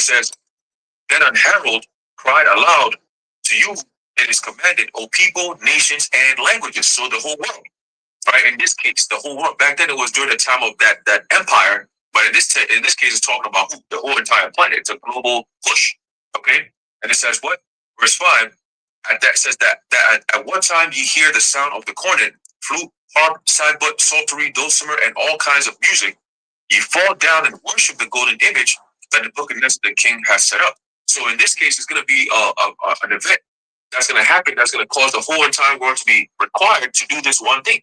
It says, then an herald cried aloud, to you it is commanded, O people, nations, and languages. So the whole world, right? In this case, the whole world. Back then, it was during the time of that empire, but in this case, it's talking about the whole entire planet. It's a global push, okay? And it says what? Verse 5, that says that at one time ye hear the sound of the cornet, flute, harp, sackbut, psaltery, dulcimer, and all kinds of music. Ye fall down and worship the golden image that Nebuchadnezzar the king has set up. So in this case, it's going to be an event that's going to happen. That's going to cause the whole entire world to be required to do this one thing.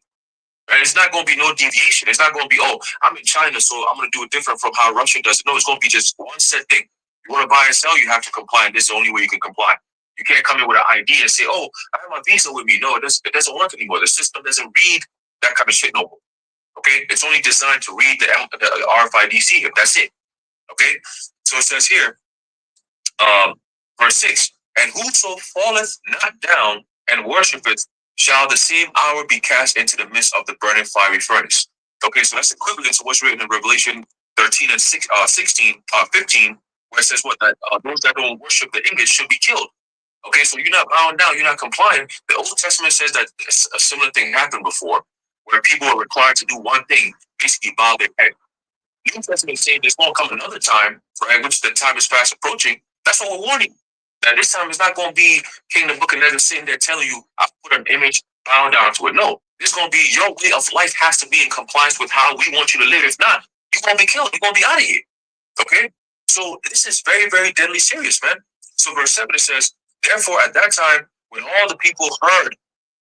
And it's not going to be no deviation. It's not going to be, oh, I'm in China, so I'm going to do it different from how Russia does it. No, it's going to be just one set thing. You want to buy and sell, you have to comply, and this is the only way you can comply. You can't come in with an ID and say, oh, I have my visa with me. No, it doesn't work anymore. The system doesn't read that kind of shit no more. Okay? It's only designed to read the RFID seal. That's it. Okay? So it says here, verse 6, and whoso falleth not down and worshipeth shall the same hour be cast into the midst of the burning fiery furnace. Okay, so that's equivalent to what's written in Revelation 13 and 15, where it says what? That those that don't worship the image should be killed. Okay, so you're not bowing down, you're not complying. The Old Testament says that a similar thing happened before, where people are required to do one thing, basically bow their head. New Testament is saying there's going to come another time, right, which the time is fast approaching. That's what we're warning. Now, this time it's not going to be King Nebuchadnezzar sitting there telling you, I put an image, bow down to it. No, it's going to be your way of life has to be in compliance with how we want you to live. If not, you're going to be killed. You're going to be out of here. Okay? So this is very, very deadly serious, man. So verse 7, it says, therefore, at that time, when all the people heard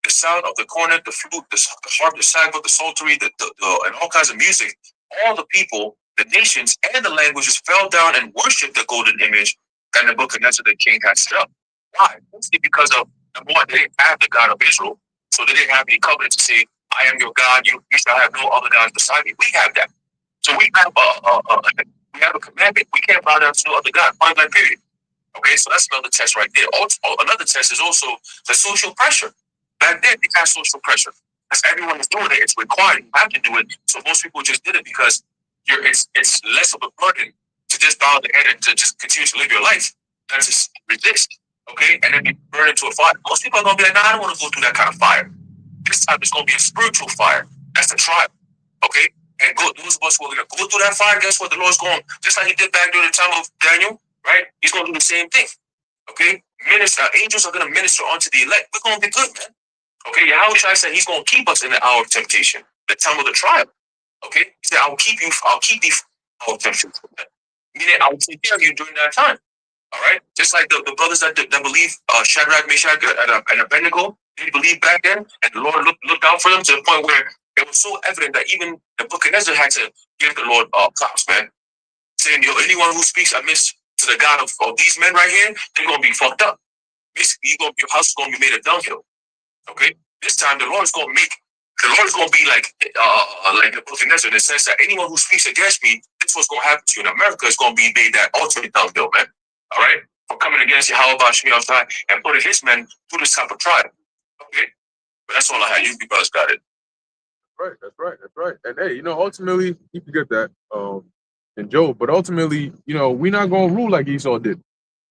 the sound of the cornet, the flute, the harp, the sackbut, the psaltery, and all kinds of music, all the people, the nations, and the languages fell down and worshipped the golden image that Nebuchadnezzar the king had set up. Why? Mostly because of, number one, they didn't have the God of Israel, so they didn't have any covenant to say, I am your God, you shall have no other gods beside me. We have that. So we have a commandment. We can't bow down to no other God, point blank period. Okay, so that's another test right there. Also, another test is also the social pressure. Back then, they had social pressure. Because everyone is doing it, it's required. You have to do it. So most people just did it because it's less of a burden to just bow the head and to just continue to live your life than to resist. Okay, and then be burned into a fire. Most people are gonna be like, nah, I don't want to go through that kind of fire. This time it's gonna be a spiritual fire. That's the trial. Okay, and those of us who are gonna go through that fire, guess what? The Lord's going, just like He did back during the time of Daniel, right? He's gonna do the same thing. Okay, angels are gonna minister unto the elect. We're gonna be good, man. Okay, Yahweh said He's gonna keep us in the hour of temptation, the time of the trial. Okay, He said, I'll keep you out of temptation. Meaning, I will take care of you during that time. All right, just like the brothers that believe Shadrach, Meshach, and Abednego, they believed back then, and the Lord looked out for them to the point where it was so evident that even Nebuchadnezzar had to give the Lord props, man, saying, yo, anyone who speaks amiss to the God of these men right here, they're gonna be fucked up. Basically, your house is gonna be made a dunghill. Okay, this time the Lord is gonna be like Nebuchadnezzar in the sense that anyone who speaks against me, this is what's gonna happen to you. In America, it's gonna be made that ultimate dunghill, man. All right, for coming against Yahweh Shemi and putting His men through this type of trial. Okay, but that's all I had. You brothers got it. That's right. And hey, ultimately, you can get that, in Job. But ultimately, we're not gonna rule like Esau did,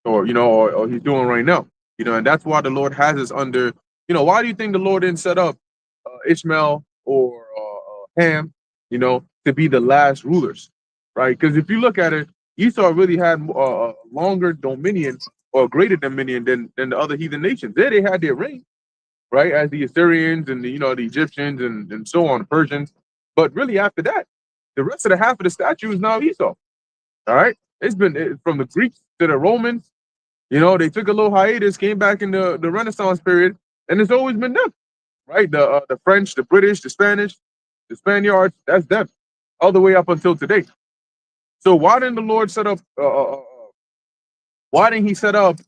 or he's doing right now. And that's why the Lord has us under. Why do you think the Lord didn't set up Ishmael or Ham, to be the last rulers, right? Because if you look at it, Esau really had longer dominion or greater dominion than the other heathen nations. There they had their reign, right, as the Assyrians and the Egyptians and so on, the Persians. But really after that, the rest of the half of the statue is now Esau. All right, it's been from the Greeks to the Romans. They took a little hiatus, came back in the Renaissance period, and it's always been them, right? The French, the British, the Spanish, the Spaniards. That's them, all the way up until today. So why didn't the Lord set up? Why didn't He set up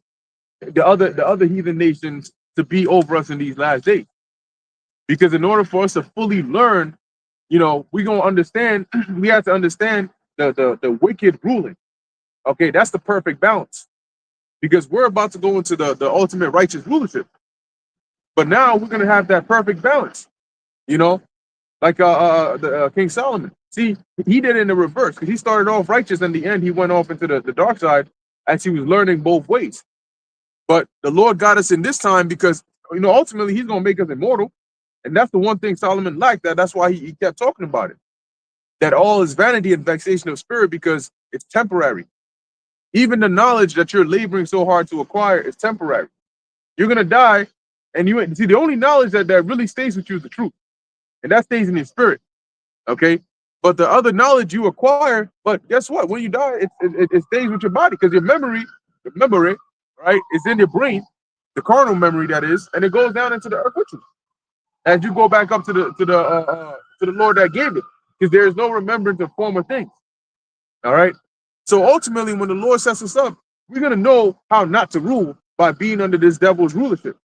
the other heathen nations to be over us in these last days? Because in order for us to fully learn, we're gonna understand. We have to understand the wicked ruling. Okay, that's the perfect balance. Because we're about to go into the ultimate righteous rulership, but now we're gonna have that perfect balance. Like King Solomon. See, he did it in the reverse because he started off righteous. In the end, he went off into the dark side. as he was learning both ways. But the Lord got us in this time because, ultimately he's going to make us immortal. And that's the one thing Solomon liked. That's why he kept talking about it. That all is vanity and vexation of spirit because it's temporary. Even the knowledge that you're laboring so hard to acquire is temporary. You're going to die. And you see, the only knowledge that really stays with you is the truth. And that stays in your spirit. Okay. But the other knowledge you acquire, but guess what? When you die, it stays with your body because your memory, right, is in your brain, the carnal memory that is, and it goes down into the earth with you. As you go back up to the Lord that gave it, because there is no remembrance of former things. All right. So ultimately, when the Lord sets us up, we're gonna know how not to rule by being under this devil's rulership.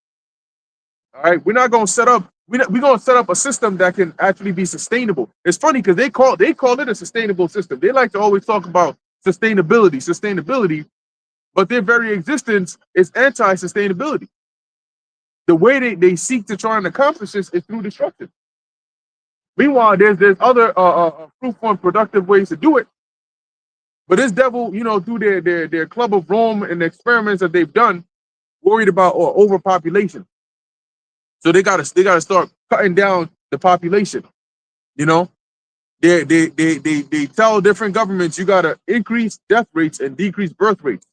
All right. We're not gonna set up. We're gonna set up a system that can actually be sustainable. It's funny because they call it a sustainable system. They like to always talk about sustainability, but their very existence is anti-sustainability. The way they seek to try and accomplish this is through destruction. Meanwhile, there's other fruitful and productive ways to do it. But this devil, through their club of Rome and the experiments that they've done, worried about overpopulation. So they gotta start cutting down the population. They tell different governments you gotta increase death rates and decrease birth rates.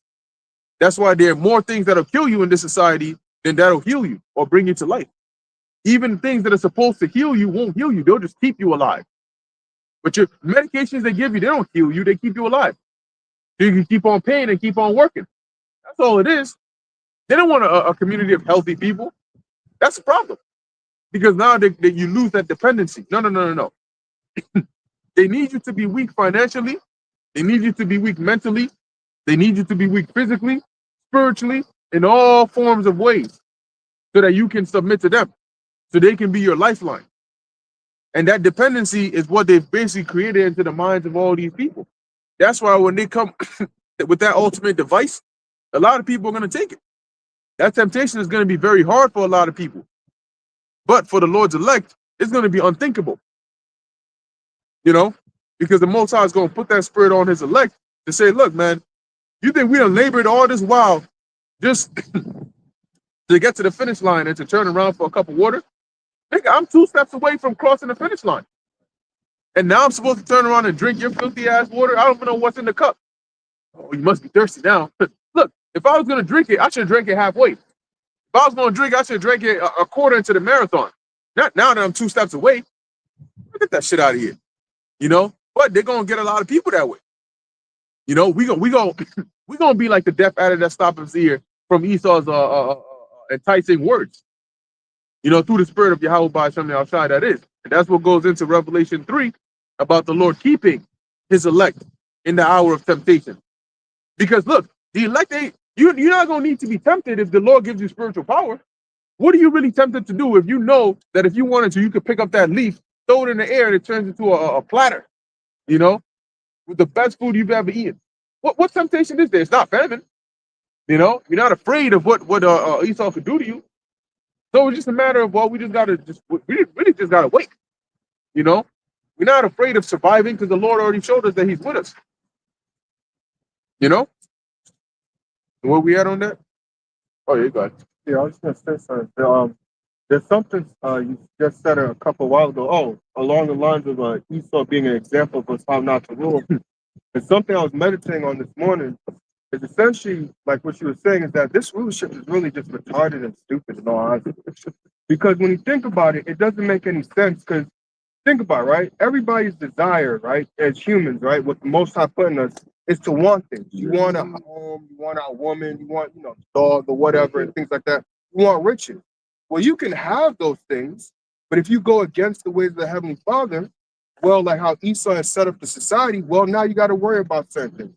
That's why there are more things that'll kill you in this society than that'll heal you or bring you to life. Even things that are supposed to heal you won't heal you. They'll just keep you alive. But your medications they give you, they don't heal you. They keep you alive. So you can keep on paying and keep on working. That's all it is. They don't want a community of healthy people. That's the problem. Because now you lose that dependency. No. They need you to be weak financially. They need you to be weak mentally. They need you to be weak physically, spiritually, in all forms of ways so that you can submit to them, so they can be your lifeline. And that dependency is what they've basically created into the minds of all these people. That's why when they come with that ultimate device, a lot of people are going to take it. That temptation is going to be very hard for a lot of people. But for the Lord's elect, it's going to be unthinkable. Because the Most High is going to put that spirit on his elect to say, look, man, you think we done labored all this while just to get to the finish line and to turn around for a cup of water? Nigga, I'm 2 steps away from crossing the finish line. And now I'm supposed to turn around and drink your filthy ass water? I don't even know what's in the cup. Oh, you must be thirsty now. Look, if I was going to drink it, I should drink it halfway. If I was going to drink, I should drink it a quarter into the marathon. Not now that I'm 2 steps away. Get that shit out of here. But they're going to get a lot of people that way. We gonna be like the deaf adder that stopped his ear from Esau's enticing words. Through the spirit of Yahweh by Shem Yahushai, that is. And that's what goes into Revelation 3 about the Lord keeping his elect in the hour of temptation. Because look, the elect you're not gonna need to be tempted if the Lord gives you spiritual power. What are you really tempted to do if you know that if you wanted to, you could pick up that leaf, throw it in the air, and it turns into a platter, with the best food you've ever eaten? What temptation is there? It's not famine. You're not afraid of what Esau could do to you. So it's just a matter of, we really just gotta wait. We're not afraid of surviving because the Lord already showed us that he's with us. Where we at on that? Oh, yeah, you got it. Yeah, I was gonna say something. There's something you just said a couple of while ago. Along the lines of Esau being an example of how not to rule. And something I was meditating on this morning is essentially like what you were saying is that this rulership is really just retarded and stupid in all honesty. Because when you think about it, it doesn't make any sense. Because think about it, right? Everybody's desire, right, as humans, right, what the Most High put in us is to want things. You want a home, you want a woman, you want, dog or whatever, and things like that. You want riches. Well, you can have those things, but if you go against the ways of the Heavenly Father, well, like how Esau has set up the society, well, now you got to worry about certain things.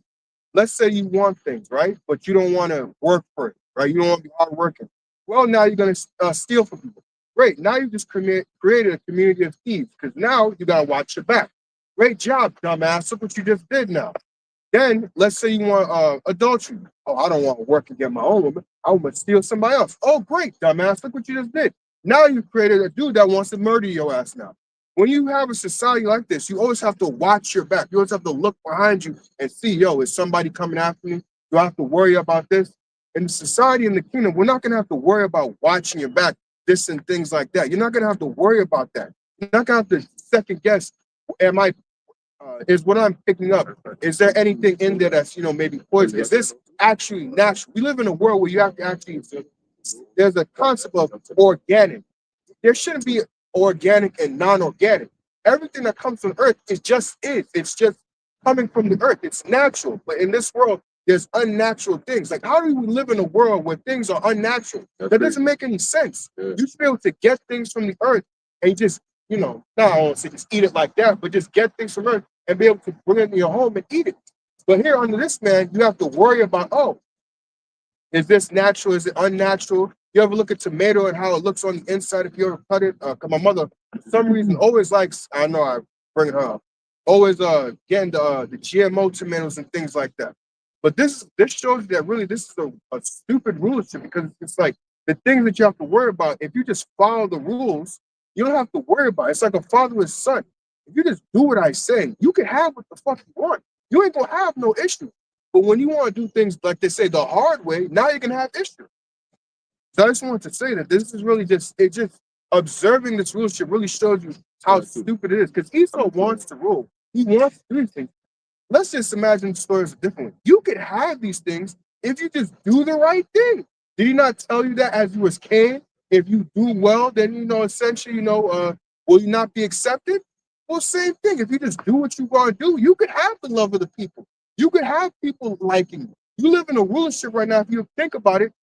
Let's say you want things, right? But you don't want to work for it, right? You don't want to be hardworking. Well, now you're going to steal from people. Great. Now you just created a community of thieves because now you got to watch your back. Great job, dumbass. Look what you just did now. Then let's say you want adultery. Oh, I don't want to work and get my own woman. I want to steal somebody else. Oh, great, dumbass. Look what you just did. Now you created a dude that wants to murder your ass now. When you have a society like this, you always have to watch your back. You always have to look behind you and see, is somebody coming after me? Do I have to worry about this? In society in the kingdom, we're not going to have to worry about watching your back, this and things like that. You're not going to have to worry about that. You're not going to have to second guess, am I, is what I'm picking up, is there anything in there that's, maybe poison? Is this actually natural? We live in a world where you have to actually, there's a concept of organic. There shouldn't be organic and non-organic. Everything that comes from earth is just is. It's just coming from the earth. It's natural. But in this world, there's unnatural things. Like, how do we live in a world where things are unnatural? That doesn't make any sense. You should be able to get things from the earth and just, not all say just eat it like that, but just get things from earth and be able to bring it in your home and eat it. But here under this man, you have to worry about, is this natural? Is it unnatural? You ever look at tomato and how it looks on the inside if you ever cut it? Cause my mother, for some reason, always likes, I know I bring it up, always getting the GMO tomatoes and things like that. But this shows that really this is a stupid rulership, because it's like the things that you have to worry about, if you just follow the rules, you don't have to worry about it. It's like a father with his son. If you just do what I say, you can have what the fuck you want. You ain't gonna have no issue. But when you want to do things like they say the hard way, now you're gonna have issues. So I just wanted to say that this is really just observing this rulership really shows you how stupid it is. Because Esau wants to rule. He wants to do these things. Let's just imagine the stories differently. You could have these things if you just do the right thing. Did he not tell you that as you was Cain? If you do well, then essentially, will you not be accepted? Well, same thing. If you just do what you want to do, you could have the love of the people. You could have people liking you. You live in a rulership right now. If you think about it,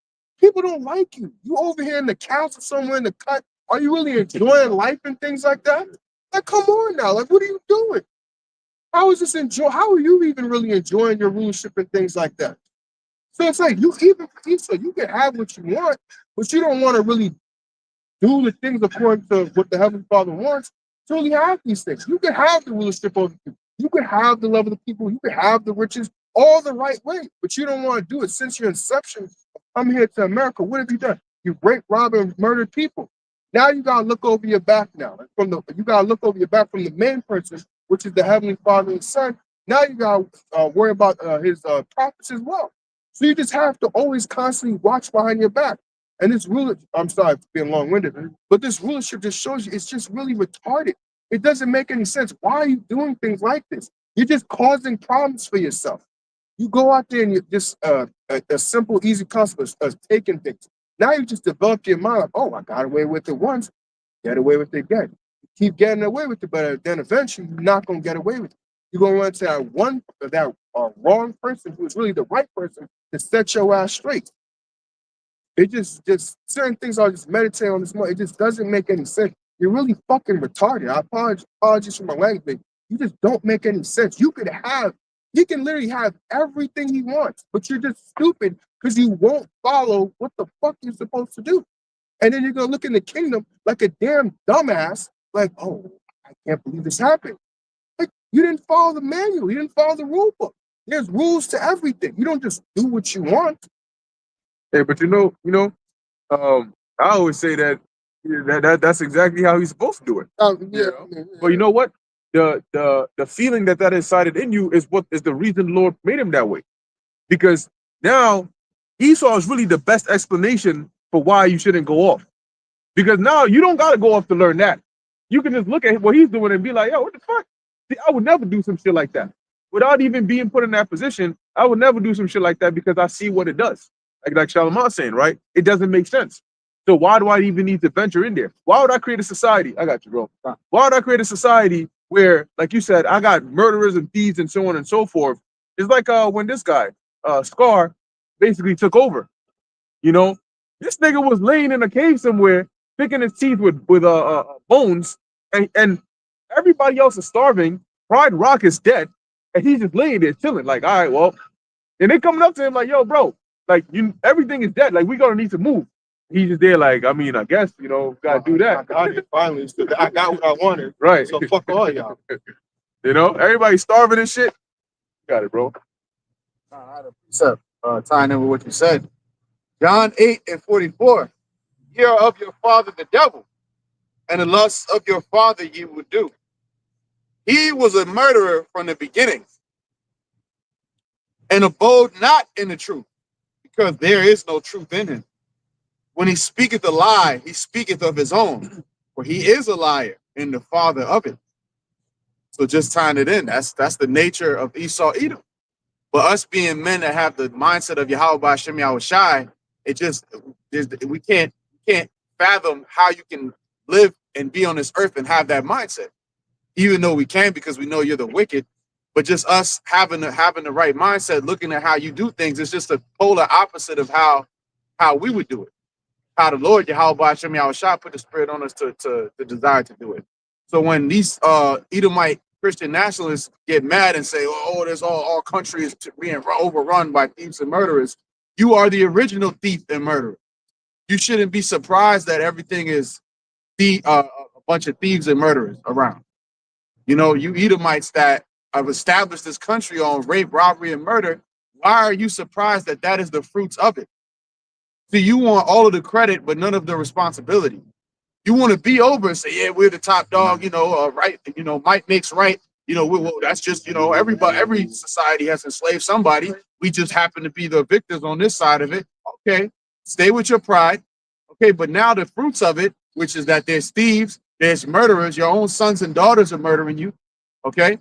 people don't like you. You over here in the council somewhere in the cut. Are you really enjoying life and things like that? Like, come on now. Like, what are you doing? How is this how are you even really enjoying your rulership and things like that? So it's like you can have what you want, but you don't want to really do the things according to what the Heavenly Father wants to really have these things. You can have the rulership over people. You can have the love of the people. You can have the riches all the right way, but you don't want to do it. Since your inception, come here to America, what have you done? You raped, robbed, and murdered people. Now you gotta look over your back now. You gotta look over your back from the main person, which is the Heavenly Father and Son. Now you gotta worry about his prophets as well. So you just have to always constantly watch behind your back. And this ruler, I'm sorry for being long-winded, but this rulership just shows you it's just really retarded. It doesn't make any sense. Why are you doing things like this? You're just causing problems for yourself. You go out there and you just a simple, easy concept of taking things. Now you just develop your mind like, oh, I got away with it once, get away with it again. You keep getting away with it, but then eventually you're not gonna get away with it. You're gonna run into that wrong person who is really the right person to set your ass straight. It just certain things I just meditate on this morning. It just doesn't make any sense. You're really fucking retarded. I apologize for my language. You just don't make any sense. He can literally have everything he wants, but you're just stupid because you won't follow what the fuck you're supposed to do. And then you're gonna look in the kingdom like a damn dumbass, like, oh, I can't believe this happened. Like, you didn't follow the manual, you didn't follow the rule book. There's rules to everything. You don't just do what you want. Hey, but I always say that's exactly how he's supposed to do it. Yeah. But you know what? The feeling that incited in you is what is the reason the Lord made him that way. Because now Esau is really the best explanation for why you shouldn't go off. Because now you don't gotta go off to learn that. You can just look at what he's doing and be like, yo, what the fuck? See, I would never do some shit like that. Without even being put in that position, I would never do some shit like that because I see what it does. Like Shalamon's saying, right? It doesn't make sense. So why do I even need to venture in there? Why would I create a society? I got you, bro. Why would I create a society where, like you said, I got murderers and thieves and so on and so forth? It's like when this guy, Scar, basically took over. This nigga was laying in a cave somewhere, picking his teeth with bones, and everybody else is starving. Pride Rock is dead, and he's just laying there chilling. Like, all right, well, and they coming up to him like, yo, bro, like everything is dead. Like, we gonna need to move. He's just there, like, I mean, I guess, gotta do that. I got it finally. I got what I wanted. Right. So fuck all y'all. Everybody's starving and shit. Got it, bro. I had a precept tying in with what you said. John 8:44. Ye are of your father the devil, and the lusts of your father you would do. He was a murderer from the beginning, and abode not in the truth, because there is no truth in him. When he speaketh a lie, he speaketh of his own, for he is a liar and the father of it. So just tying it in, that's the nature of Esau Edom. But us being men that have the mindset of Yahweh Hashem Yahushai, it just we can't fathom how you can live and be on this earth and have that mindset. Even though we can, because we know you're the wicked, but just us having the right mindset, looking at how you do things, it's just a polar opposite of how we would do it. How the Lord Yahweh Hashem Yahushai put the spirit on us to desire to do it. So when these Edomite Christian nationalists get mad and say, "Oh, there's all countries being overrun by thieves and murderers," you are the original thief and murderer. You shouldn't be surprised that everything is a bunch of thieves and murderers around. You know, you Edomites that have established this country on rape, robbery, and murder. Why are you surprised that that is the fruits of it? So you want all of the credit, but none of the responsibility. You want to be over and say, "Yeah, we're the top dog." You know, right? You know, might makes right. You know, that's just, you know, every society has enslaved somebody. We just happen to be the victors on this side of it. Okay, stay with your pride. Okay, but now the fruits of it, which is that there's thieves, there's murderers. Your own sons and daughters are murdering you. Okay,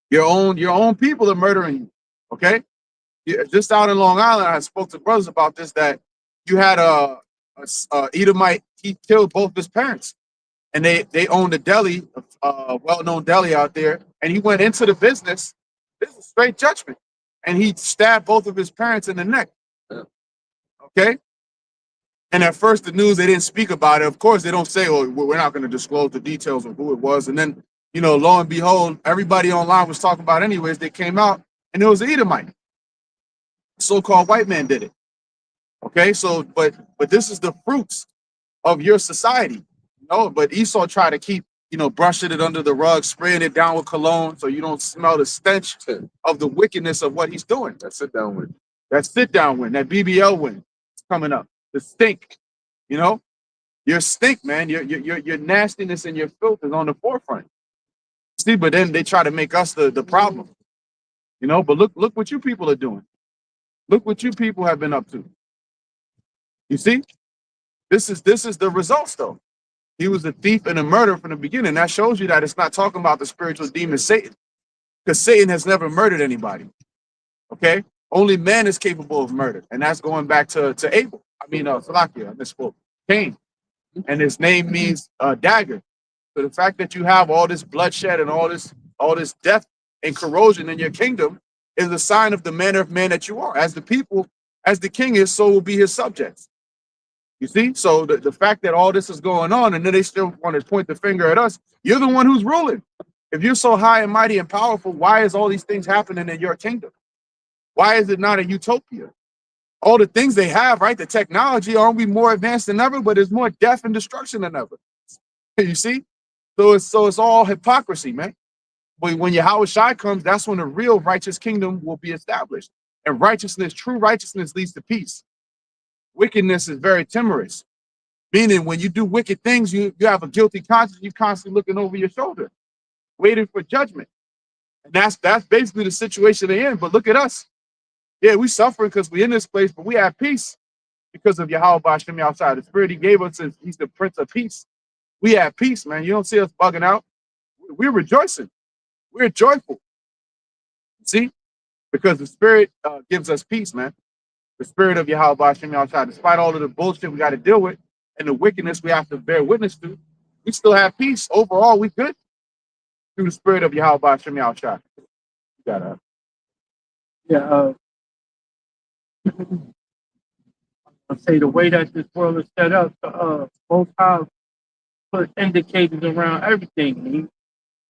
your own people are murdering you. Okay, just out in Long Island, I spoke to brothers about this. That you had a Edomite. He killed both his parents, and they owned a deli, well-known deli out there. And he went into the business. This is straight judgment, and he stabbed both of his parents in the neck. Okay. And at first, the news, they didn't speak about it. Of course, they don't say, "Oh, we're not going to disclose the details of who it was." And then, you know, lo and behold, everybody online was talking about it anyways. They came out, and it was an Edomite. So-called white man did it. Okay, so but this is the fruits of your society, you know. But Esau tried to keep, you know, brushing it under the rug, spraying it down with cologne, so you don't smell the stench of the wickedness of what he's doing. That sit down win. That sit-down win, that BBL win, is coming up. The stink, you know, your stink, man. Your nastiness and your filth is on the forefront. See, but then they try to make us the problem, you know. But look what you people are doing. Look what you people have been up to. You see, this is the results, though. He was a thief and a murderer from the beginning. That shows you that it's not talking about the spiritual demon Satan, because Satan has never murdered anybody. Okay, only man is capable of murder, and that's going back to Abel. I mean, Salakia, I misspoke. Cain, and his name means dagger. So the fact that you have all this bloodshed and all this death and corrosion in your kingdom is a sign of the manner of man that you are. As the people, as the king is, so will be his subjects. You see? So the fact that all this is going on, and then they still want to point the finger at us, you're the one who's ruling. If you're so high and mighty and powerful, why is all these things happening in your kingdom? Why is it not a utopia? All the things they have, right? The technology, aren't we more advanced than ever? But there's more death and destruction than ever. You see? So it's all hypocrisy, man. But when Yahweh Shai comes, that's when a real righteous kingdom will be established. And righteousness, true righteousness, leads to peace. Wickedness is very timorous, meaning when you do wicked things, you have a guilty conscience. You're constantly looking over your shoulder, waiting for judgment. And that's basically the situation they're in. But look at us. Yeah, we suffering because we're in this place, but we have peace because of Yahweh Hashem outside. The spirit he gave us, he's the Prince of Peace. We have peace, man. You don't see us bugging out. We're rejoicing. We're joyful. See? Because the spirit gives us peace, man. The spirit of Yahweh Hashem outside. Despite all of the bullshit we got to deal with and the wickedness we have to bear witness to, we still have peace. Overall, we good through the spirit of Yahweh Hashem outside. You got I'll say the way that this world is set up, both have put indicators around everything. He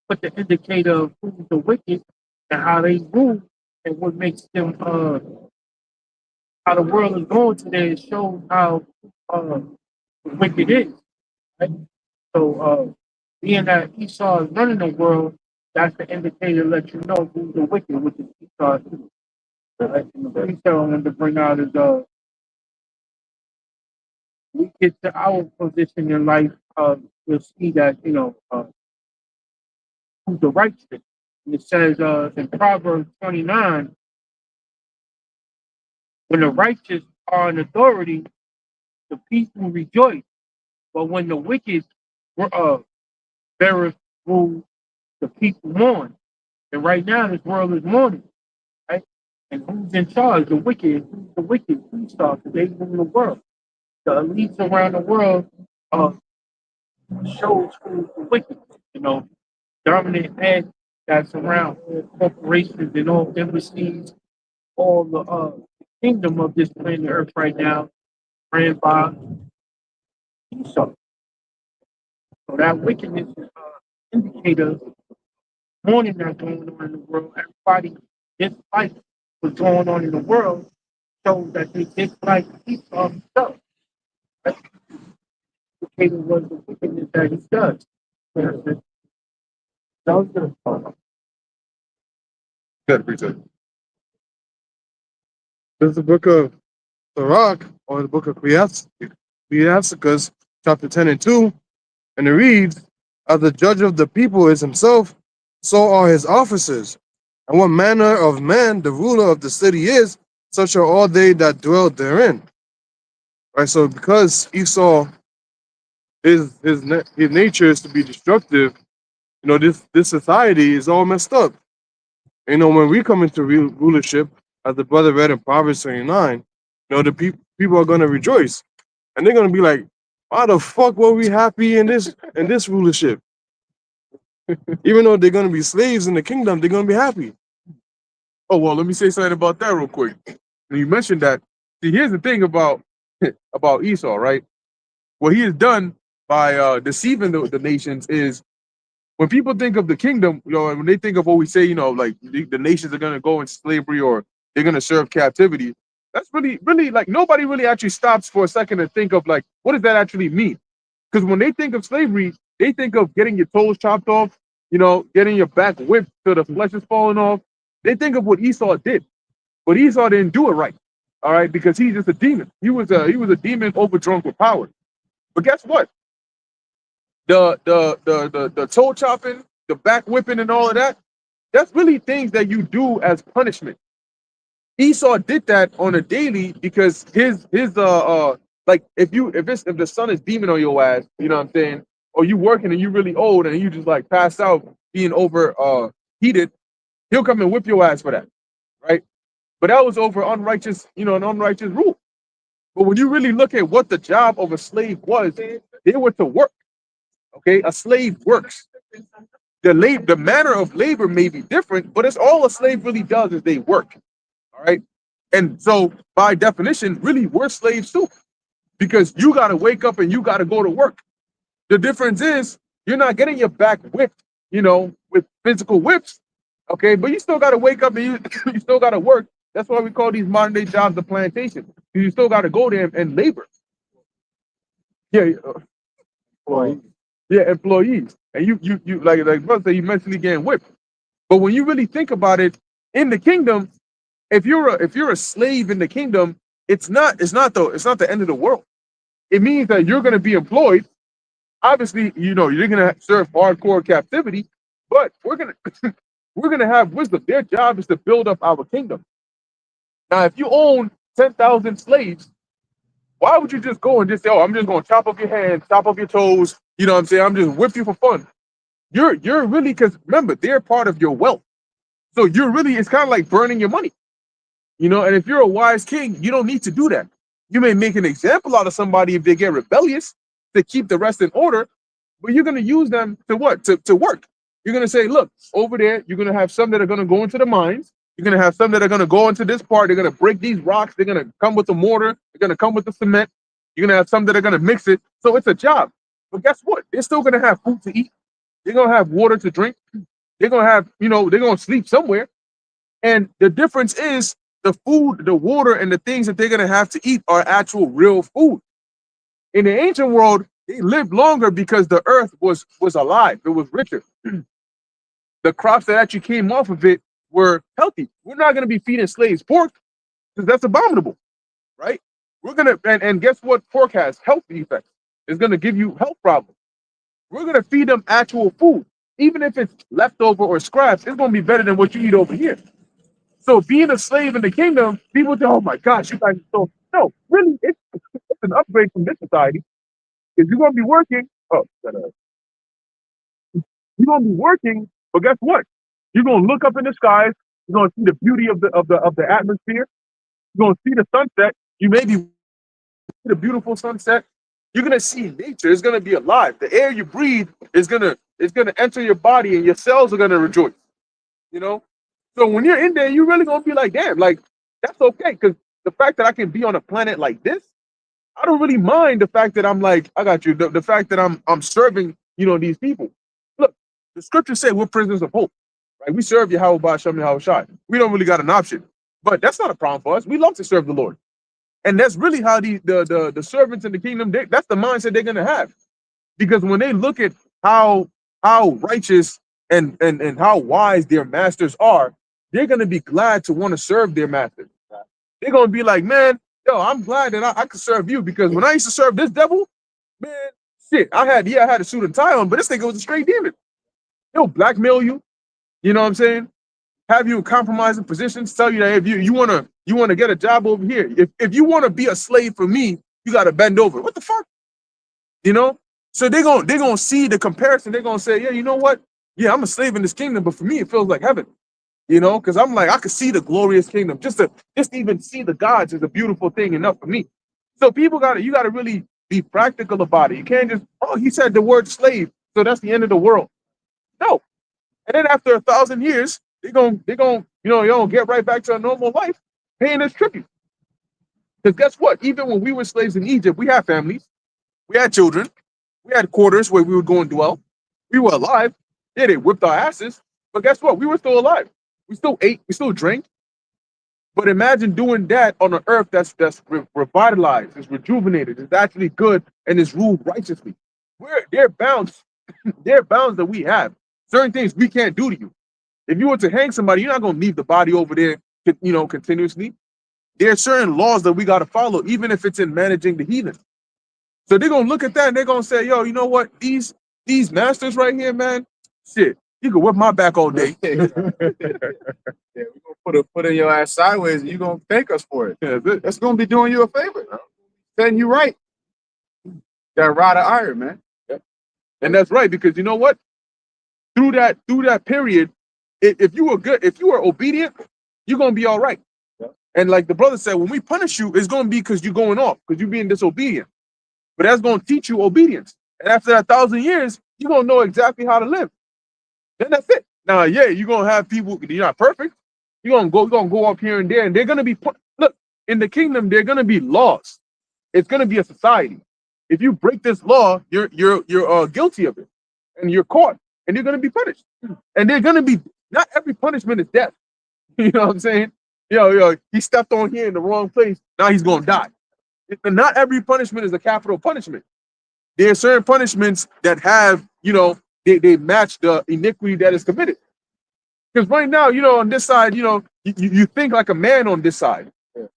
put the indicator of who's the wicked and how they rule and what makes them how the world is going today. It shows how wicked is. Right? So being that Esau is running the world, that's the indicator to let you know who's the wicked, which is Esau. Right? And the piece that I wanted to bring out is we get to our position in life, you'll see that, you know, who's the righteous. And it says in Proverbs 29, When the righteous are in authority, the people rejoice. But when the wicked beareth rule, the people mourn. And right now, this world is mourning, right? And who's in charge? The wicked. Who's the wicked? Esau, because they rule the world. The elites around the world uh, shows who's the wicked. You know, dominant head that's around all corporations and all embassies, all the kingdom of this planet Earth right now, ran by Esau. So that wickedness is an indicator of mourning that's going on in the world. Everybody dislike what's going on in the world shows that they dislike Esau himself. That indicator was the wickedness that he does. That was the Good, appreciate it. This is the book of Sirach, or the book of Ecclesiasticus, chapter 10 and 2, and it reads, "As the judge of the people is himself, so are his officers. And what manner of man the ruler of the city is, such are all they that dwell therein." Right, so because Esau, his nature is to be destructive, you know, this society is all messed up. You know, when we come into rulership, as the brother read in Proverbs 29, you know, the people are going to rejoice. And they're going to be like, why the fuck were we happy in this rulership? Even though they're going to be slaves in the kingdom, they're going to be happy. Oh, well, let me say something about that real quick. When you mentioned that, see, here's the thing about about Esau, right? What he has done by deceiving the nations is when people think of the kingdom, you know, and when they think of what we say, you know, like the nations are going to go into slavery or they're going to serve captivity, that's really like nobody really actually stops for a second to think of like, what does that actually mean? Because when they think of slavery, they think of getting your toes chopped off, you know, getting your back whipped till the flesh is falling off. They think of what Esau did, but Esau didn't do it right. All right, because he's just a demon. He was a demon overdrunk with power. But guess what? The toe chopping, the back whipping, and all of that, that's really things that you do as punishment. Esau did that on a daily because his like if the sun is beaming on your ass, you know what I'm saying, or you working and you really old and you just like pass out being over heated, he'll come and whip your ass for that, right? But that was over unrighteous, you know, an unrighteous rule. But when you really look at what the job of a slave was, they were to work. Okay, a slave works. The manner of labor may be different, but it's all a slave really does is they work. All right. And so by definition, really we're slaves too. Because you gotta wake up and you gotta go to work. The difference is you're not getting your back whipped, you know, with physical whips. Okay, but you still gotta wake up and you still gotta work. That's why we call these modern day jobs the plantation. You still gotta go there and labor. Yeah, yeah, employees. And you like brother said, you mentally getting whipped. But when you really think about it, in the kingdom, if you're a slave in the kingdom, it's not the end of the world. It means that you're gonna be employed. Obviously, you know, you're gonna serve hardcore captivity, but we're gonna we're gonna have wisdom. Their job is to build up our kingdom. Now, if you own 10,000 slaves, why would you just go and just say, "Oh, I'm just gonna chop off your hands, chop off your toes"? You know what I'm saying? I'm just whip you for fun. You're really, because remember, they're part of your wealth. So you're really, it's kind of like burning your money. You know, and if you're a wise king, you don't need to do that. You may make an example out of somebody if they get rebellious to keep the rest in order, but you're going to use them to what? To work. You're going to say, look, over there, you're going to have some that are going to go into the mines. You're going to have some that are going to go into this part. They're going to break these rocks. They're going to come with the mortar. They're going to come with the cement. You're going to have some that are going to mix it. So it's a job. But guess what? They're still going to have food to eat. They're going to have water to drink. They're going to have, you know, they're going to sleep somewhere. And the difference is the food, the water, and the things that they're going to have to eat are actual real food. In the ancient world, they lived longer because the earth was alive. It was richer. The crops that actually came off of it were healthy. We're not going to be feeding slaves pork because that's abominable, right? We're going to, and guess what? Pork has health effects. It's going to give you health problems. We're going to feed them actual food. Even if it's leftover or scraps, it's going to be better than what you eat over here. So being a slave in the kingdom, people say, "Oh my gosh, you guys are so." No, really, it's an upgrade from this society because you're gonna be working. Oh, shut up. You're gonna be working, but guess what? You're gonna look up in the skies. You're gonna see the beauty of the atmosphere. You're gonna see the sunset. You may be the beautiful sunset. You're gonna see nature. It's gonna be alive. The air you breathe is gonna enter your body, and your cells are gonna rejoice. You know. So when you're in there, you're really gonna be like, damn, like that's okay, because the fact that I can be on a planet like this, I don't really mind the fact that I'm like, I got you. The fact that I'm serving, these people. Look, the scriptures say we're prisoners of hope, right? We serve Yahweh Hashem Yahweh. We don't really got an option, but that's not a problem for us. We love to serve the Lord. And that's really how the servants in the kingdom, that's the mindset they're gonna have. Because when they look at how righteous and how wise their masters are, they're gonna be glad to want to serve their masters. They're gonna be like, man, yo, I'm glad that I could serve you, because when I used to serve this devil, man, shit, I had a suit and tie on, but this nigga was a straight demon. He'll blackmail you, you know what I'm saying? Have you in compromising positions, tell you that if you wanna get a job over here, if you wanna be a slave for me, you gotta bend over. What the fuck? You know? So they're gonna see the comparison. They're gonna say, yeah, you know what? Yeah, I'm a slave in this kingdom, but for me it feels like heaven. Because I'm like, I could see the glorious kingdom. Just to even see the gods is a beautiful thing enough for me. So you gotta really be practical about it. You can't just, oh, he said the word slave, so that's the end of the world. No. And then after 1,000 years, they're gonna get right back to a normal life. Paying this tribute. Because guess what? Even when we were slaves in Egypt, we had families, we had children, we had quarters where we would go and dwell. We were alive. Yeah, they whipped our asses, but guess what? We were still alive. We still ate, we still drank. But imagine doing that on an earth that's revitalized, is rejuvenated, is actually good, and is ruled righteously. There are bounds that we have. Certain things we can't do to you. If you were to hang somebody, you're not gonna leave the body over there, continuously. There are certain laws that we gotta follow, even if it's in managing the heathen. So they're gonna look at that and they're gonna say, yo, you know what? These masters right here, man, shit, you can whip my back all day. Yeah, we're gonna put in your ass sideways and you're gonna thank us for it. Yeah, that's it. That's gonna be doing you a favor. Setting you right. That rod of iron, man. And that's right, because you know what? Through that period, if you were obedient, you're gonna be all right. Yeah. And like the brother said, when we punish you, it's gonna be because you're going off, because you're being disobedient. But that's gonna teach you obedience. And after that 1,000 years, you're gonna know exactly how to live. Then that's it. Now, yeah, you're gonna have people, you're not perfect. You're gonna go up here and there, and they're gonna be look, in the kingdom, there are gonna be laws. It's gonna be a society. If you break this law, you're guilty of it, and you're caught, and you're gonna be punished. And they're gonna be, not every punishment is death. You know what I'm saying? Yo, he stepped on here in the wrong place. Now he's gonna die. Not every punishment is a capital punishment. There are certain punishments that have, they match the iniquity that is committed. Because right now, on this side, you think like a man on this side.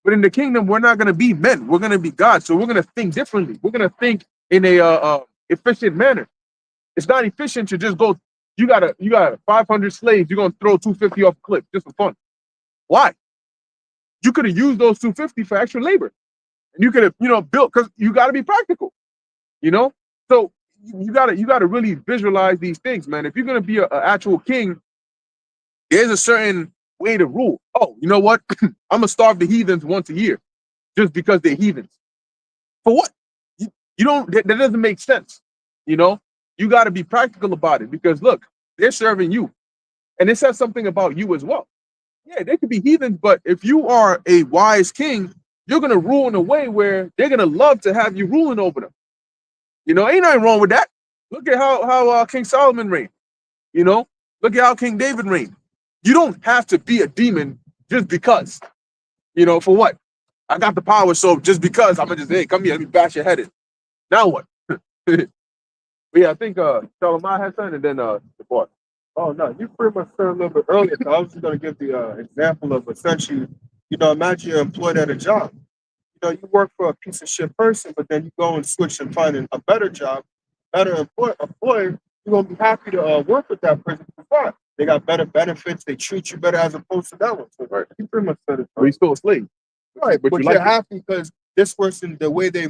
But in the kingdom, we're not gonna be men. We're gonna be God. So we're gonna think differently. We're gonna think in a efficient manner. It's not efficient to just go. You got 500 slaves. You're gonna throw 250 off a cliff just for fun. Why? You could have used those 250 for extra labor, and you could have, built, because you got to be practical. So you gotta really visualize these things, man. If you're gonna be an actual king, there's a certain way to rule. Oh, you know what? I'm gonna starve the heathens once a year, just because they're heathens. For what? You don't. That doesn't make sense. You got to be practical about it, because look, they're serving you, and it says something about you as well. Yeah, they could be heathens, but if you are a wise king, you're gonna rule in a way where they're gonna love to have you ruling over them. Ain't nothing wrong with that. Look at how King Solomon reigned. Look at how King David reigned. You don't have to be a demon just because. For what? I got the power, so just because I'm gonna just, hey, come here, let me bash your head in. Now what? But yeah, I think Solomon had something, and then the boss. Oh no, you pretty much said a little bit earlier. So I was just gonna give the example of essentially, imagine you're employed at a job. You work for a piece of shit person, but then you go and switch and find a better job, better employer. You're gonna be happy to work with that person. Why? they got better benefits, they treat you better as opposed to that one. So, Right. he pretty much said it. But he's still a slave. Right, But but you you're like it. happy because this person, the way they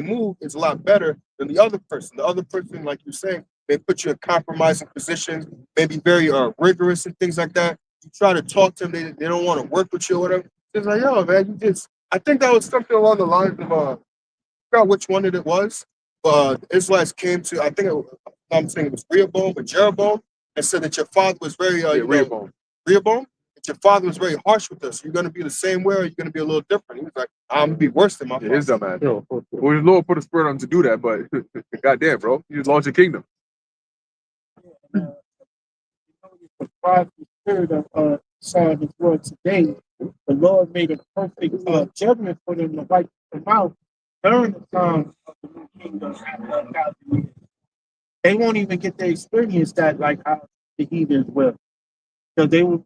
move is a lot better than the other person. The other person, like you say, they put you in compromising positions, maybe very rigorous and things like that. You try to talk to them, they don't want to work with you or whatever. It's like, yo, man, you just. I think that was something along the lines of I forgot which one it was, but Israelites came to. I think I'm saying it was Rehoboam or Jeroboam, and said that your father was very Rehoboam. Rehoboam, if your father was very harsh with us, you're going to be the same way or you're going to be a little different. He was like, I'm going to be worse than my Yeah, his father. dumb ass. Well, his Lord put a spirit on him to do that, but goddamn, bro, you just lost your kingdom. The prideful spirit of Esau in this world today, the Lord made a perfect judgment for them to wipe them out during the time of the new kingdom after 1,000 years. They won't even get to experience that like how the heathens will. So they will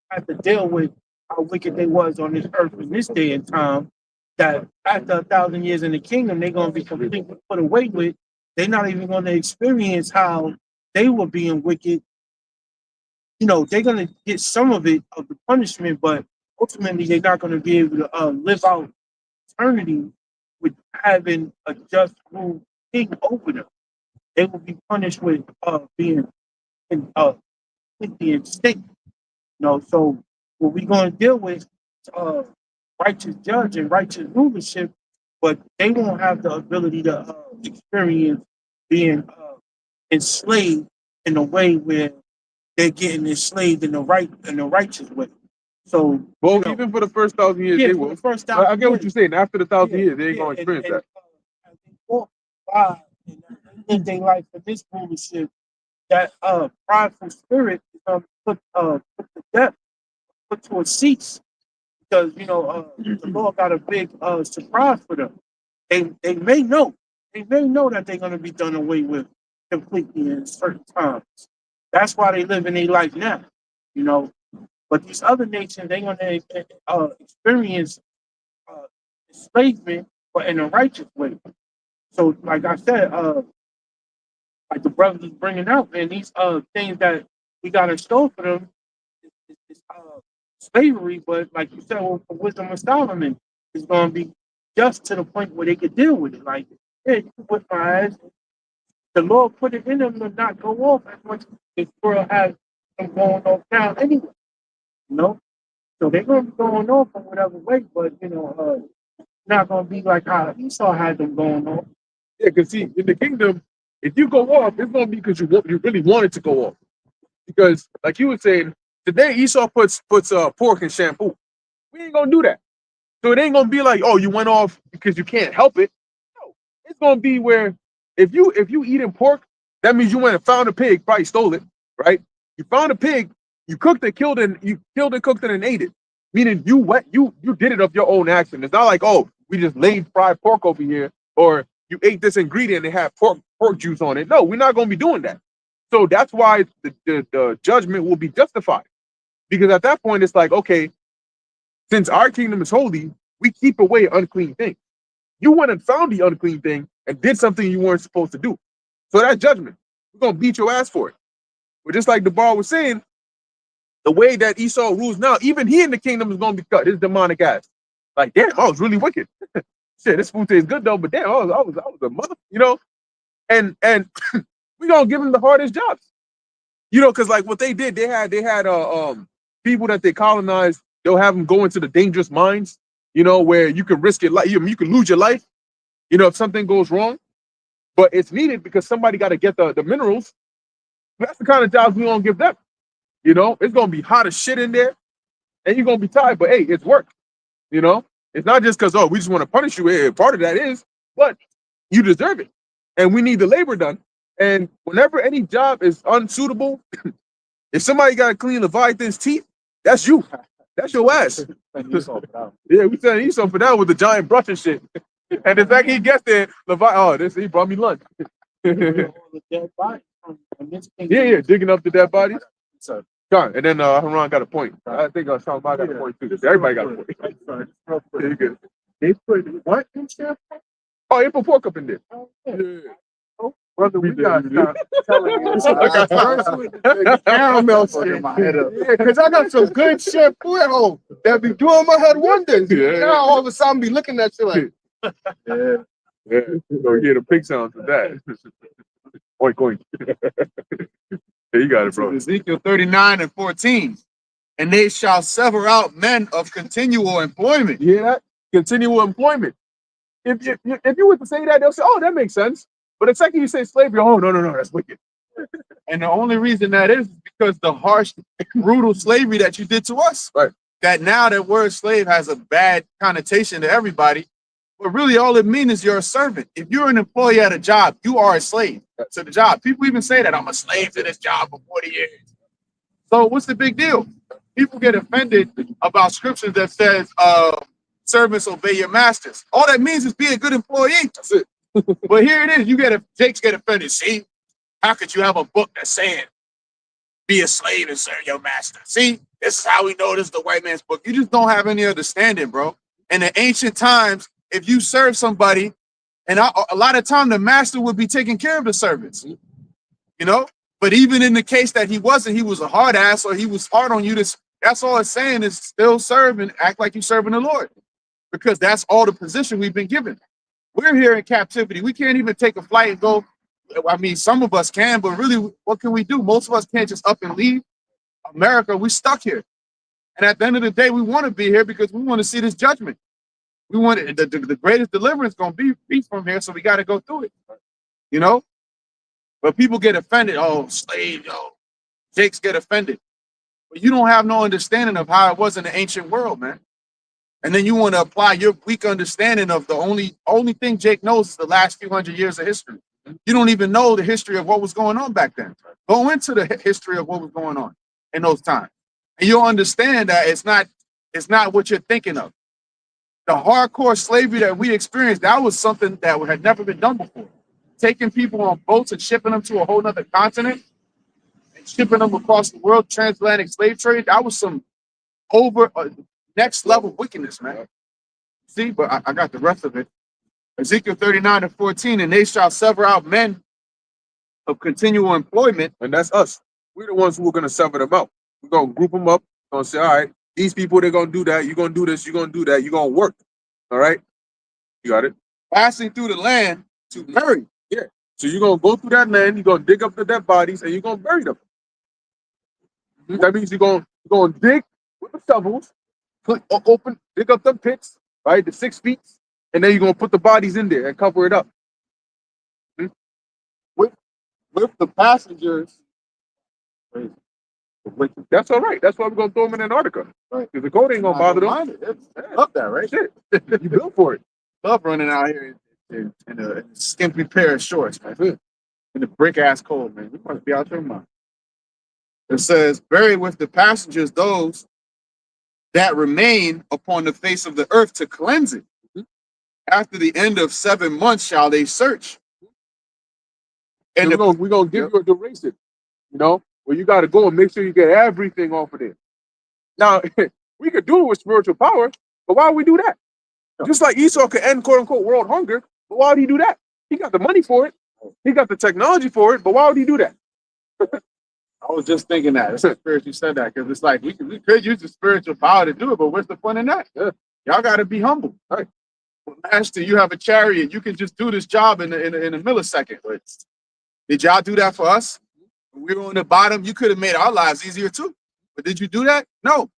have to deal with how wicked they was on this earth in this day and time, that after 1,000 years in the kingdom, they're going to be completely put away with. They're not even going to experience how they were being wicked. You know, they're going to get some of it, of the punishment, but ultimately they're not going to be able to live out eternity with having a just rule king over them. They will be punished with being completely extinct. You know, so what we're going to deal with righteous judge and righteous rulership, but they won't have the ability to experience being enslaved in a way where they're getting enslaved in the righteous way. So, Well, you know, even for the first 1,000 years, yeah, they for will. the first I 1,000 get what years, you're saying. After the 1,000 yeah, years, they ain't yeah, gonna experience that. as they walk by and live their life for this rulership, that prideful spirit put to death, put to a cease, because you know the Lord got a big surprise for them. They may know that they're going to be done away with completely in certain times. That's why they live in their life now, you know. But these other nations, they're going to experience enslavement, but in a righteous way. So, like I said, like the brothers is bringing out, and these things that we got in store for them is slavery. But like you said, with the wisdom of Solomon, is going to be just to the point where they could deal with it. Like, yeah, you can whip my ass. The Lord put it in them to not go off as much as this world has them going off now anyway. You know, so they're going to be going off in whatever way, but you know, not going to be like how Esau had them going off. Yeah, because see, in the kingdom, if you go off, it's gonna be because you really wanted to go off. Because, like you were saying, today Esau puts pork in shampoo. We ain't gonna do that. So it ain't gonna be like, oh, you went off because you can't help it. No, it's gonna be where if you eating pork, that means you went and found a pig, probably stole it, right? You found a pig, you cooked it, killed it, cooked it, and ate it. Meaning you did it of your own action. It's not like, oh, we just laid fried pork over here, or you ate this ingredient and it had pork juice on it. No, we're not gonna be doing that. So that's why the judgment will be justified. Because at that point, it's like, okay, since our kingdom is holy, we keep away unclean things. You went and found the unclean thing and did something you weren't supposed to do. So that judgment, we're gonna beat your ass for it. But just like the bar was saying, the way that Esau rules now, even he in the kingdom is gonna be cut. His demonic ass. Like, damn, I was really wicked. Shit, this food tastes good though, but damn, I was a mother, you know. And we gonna give him the hardest jobs, you know, because like what they did, they had people that they colonized. They'll have them go into the dangerous mines, you know, where you can risk your life, you can lose your life, you know, if something goes wrong. But it's needed because somebody got to get the minerals. That's the kind of jobs we gonna give them. You know, it's gonna be hot as shit in there, and you're gonna be tired. But hey, it's work. You know, it's not just because we just want to punish you. Part of that is, but you deserve it, and we need the labor done. And whenever any job is unsuitable, if somebody got to clean Leviathan's teeth, that's you. That's your ass. Yeah, we telling Esau for that with the giant brush and shit. And the fact he gets there, he brought me lunch. Yeah, digging up the dead bodies. God, and then Haran got a point. I think Sean got a point too. Everybody got a point. Yeah, you good. They put what in shampoo? Oh, they put pork up in there. Well, brother, we gotta stop telling you. I got the caramel skin. My head up. Yeah, because I got some good shampoo at home that be doing my head wonders. Yeah. Now all of a sudden be looking at you like, Yeah. Yeah, so hear the pig sounds of that. Oink, oink. Yeah, you got it, bro. Ezekiel 39:14. And they shall sever out men of continual employment. You hear that? Continual employment. If you were to say that, they'll say, "Oh, that makes sense." But the second you say slavery, oh no, that's wicked. And the only reason that is because the harsh, brutal slavery that you did to us. Right. That now that word slave has a bad connotation to everybody. But really all it means is you're a servant. If you're an employee at a job, you are a slave to the job. People even say that I'm a slave to this job for 40 years. So what's the big deal? People get offended about scriptures that says, servants obey your masters. All that means is be a good employee. That's it. But here it is. Jakes get offended. See, how could you have a book that's saying be a slave and serve your master? See, this is how we know this is the white man's book. You just don't have any understanding, bro. In the ancient times, if you serve somebody, and a lot of time the master would be taking care of the servants, you know. But even in the case that he wasn't, he was a hard ass or he was hard on you. That's all it's saying is still serve and act like you're serving the Lord, because that's all the position we've been given. We're here in captivity. We can't even take a flight and go. I mean, some of us can, but really, what can we do? Most of us can't just up and leave America. We're stuck here. And at the end of the day, we want to be here because we want to see this judgment. We want it, the greatest deliverance going to be from here, so we got to go through it, you know? But people get offended. Oh, slave, Jakes get offended. But you don't have no understanding of how it was in the ancient world, man. And then you want to apply your weak understanding of the only thing Jake knows is the last few hundred years of history. You don't even know the history of what was going on back then. Go into the history of what was going on in those times. And you'll understand that it's not what you're thinking of. The hardcore slavery that we experienced, that was something that had never been done before. Taking people on boats and shipping them to a whole nother continent and shipping them across the world, transatlantic slave trade, that was some next level wickedness, man. See, but I got the rest of it. Ezekiel 39:14, and they shall sever out men of continual employment. And that's us. We're the ones who are going to sever them out. We're going to group them up. We're going to say, all right, these people, they're going to do that. You're going to do this. You're going to do that. You're going to work. All right? You got it? Passing through the land to bury. Yeah. So you're going to go through that land. You're going to dig up the dead bodies, and you're going to bury them. That means you're going to dig with the shovels, dig up them pits, right, the 6 feet, and then you're going to put the bodies in there and cover it up. With the passengers. That's all right. That's why we're going to throw them in Antarctica. Right. Because the cold ain't going to bother them. I love that, right? Shit. You built for it. Love running out here in a skimpy pair of shorts, man. In the brick ass cold, man. We must be out there, man. It says, bury with the passengers those that remain upon the face of the earth to cleanse it. After the end of 7 months shall they search. And we're going to give you a duration, you know, where you got to go and make sure you get everything off of there. Now, we could do it with spiritual power, but why would we do that? Just like Esau could end, quote unquote, world hunger, but why would he do that? He got the money for it. He got the technology for it, but why would he do that? I was just thinking that. It's spirit you said that, because it's like we could use the spiritual power to do it, but what's the fun in that? Yeah. Y'all got to be humble. Right. Well, Master, you have a chariot. You can just do this job in a millisecond. But did y'all do that for us? When we were on the bottom, you could have made our lives easier too. But did you do that? No.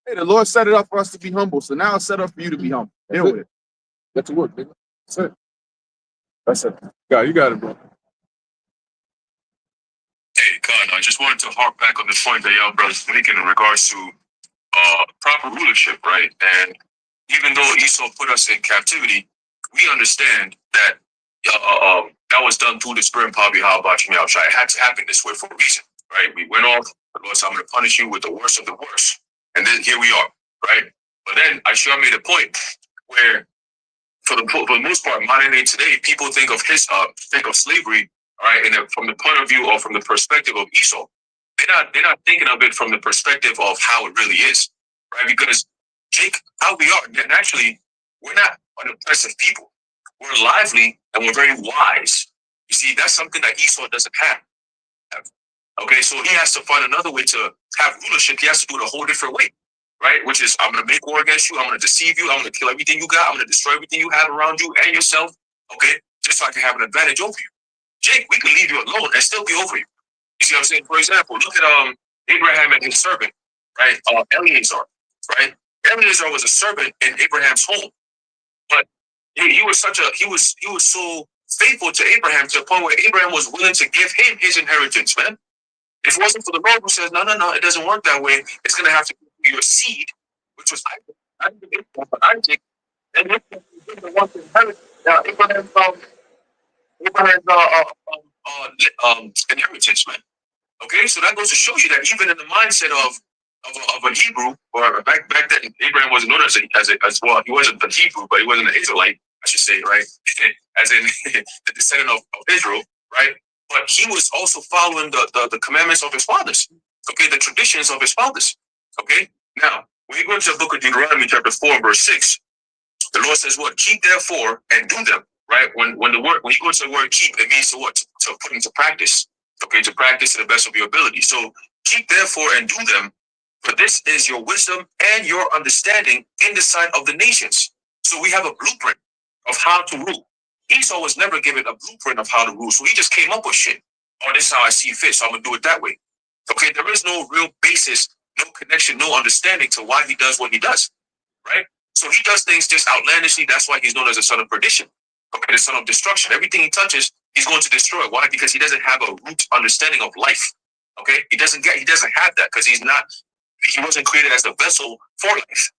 Hey, the Lord set it up for us to be humble. So now it's set up for you to be humble. Deal with it. That's work, nigga. That's it. That's it. Yeah, you got it, bro. Hey, Khan, I just wanted to harp back on the point that y'all brothers making in regards to proper rulership, right? And even though Esau put us in captivity, we understand that that was done through the spirit and power of Yahweh Shai. It had to happen this way for a reason, right? We went off, the Lord said, I'm going to punish you with the worst of the worst. And then here we are, right? But then I sure made a point where, for the most part, modern day today, people think of slavery, all right, and from the point of view or from the perspective of Esau. They're not thinking of it from the perspective of how it really is, right? Because Jake, how we are, naturally, we're not an oppressive people. We're lively and we're very wise. You see, that's something that Esau doesn't have. Okay, so he has to find another way to have rulership. He has to do it a whole different way, right? Which is, I'm going to make war against you. I'm going to deceive you. I'm going to kill everything you got. I'm going to destroy everything you have around you and yourself. Okay, just so I can have an advantage over you. Jake, we can leave you alone and still be over you. You see what I'm saying? For example, look at Abraham and his servant, right? Eleazar, right? Eleazar was a servant in Abraham's home, but he was so faithful to Abraham to the point where Abraham was willing to give him his inheritance, man. If it wasn't for the Lord who says, no, it doesn't work that way, it's going to have to be your seed, which was Isaac, and the one to inherit. Now, Abraham's inheritance, man. Okay, so that goes to show you that even in the mindset of a Hebrew, or back then, Abraham wasn't known as well. He wasn't a Hebrew, but he wasn't an Israelite, I should say, right? As in the descendant of Israel, right? But he was also following the commandments of his fathers, okay, the traditions of his fathers, okay. Now, when you go into the book of Deuteronomy, chapter 4, verse 6, the Lord says, "What? Keep therefore and do them." Right? When you go to the word "keep," it means to what? To put into practice. Okay, to practice to the best of your ability. So keep therefore and do them, for this is your wisdom and your understanding in the sight of the nations. So we have a blueprint of how to rule. Esau was never given a blueprint of how to rule, so he just came up with shit. Oh, this is how I see fit, so I'm gonna do it that way. Okay, there is no real basis, no connection, no understanding to why he does what he does. Right? So he does things just outlandishly. That's why he's known as the son of perdition. Okay, the son of destruction. Everything he touches, he's going to destroy. Why? Because he doesn't have a root understanding of life. Okay, he doesn't have that because he wasn't created as the vessel for life.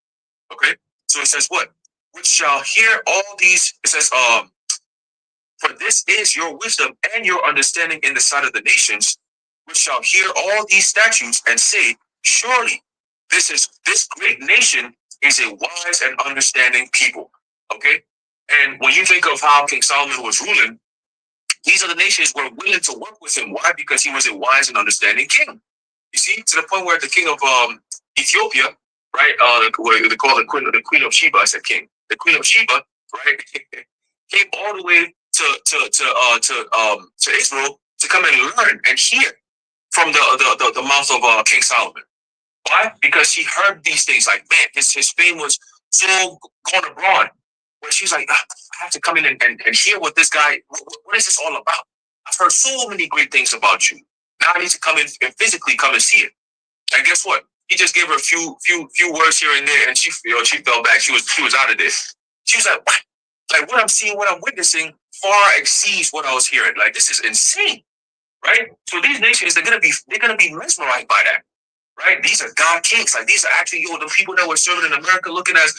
Okay, so it says what? Which shall hear all these, it says, for this is your wisdom and your understanding in the sight of the nations, which shall hear all these statutes and say, surely this great nation is a wise and understanding people. Okay, and when you think of how King Solomon was ruling, these are the nations were willing to work with him. Why? Because he was a wise and understanding king. You see, to the point where the king of Ethiopia, right? They call the Queen of Sheba. I said king. The Queen of Sheba, right? Came all the way to Israel to come and learn and hear from the mouth of King Solomon. Why? Because she heard these things. Like, man, his fame was so gone abroad. Where she's like, I have to come in and hear what this guy, what is this all about? I've heard so many great things about you. Now I need to come in and physically come and see it. And guess what? He just gave her a few words here and there, and she fell back. She was out of this. She was like, what? Like, what I'm seeing, what I'm witnessing far exceeds what I was hearing. Like, this is insane, right? So these nations, they're gonna be mesmerized by that. Right? These are God kings. Like, these are actually the people that were serving in America, looking as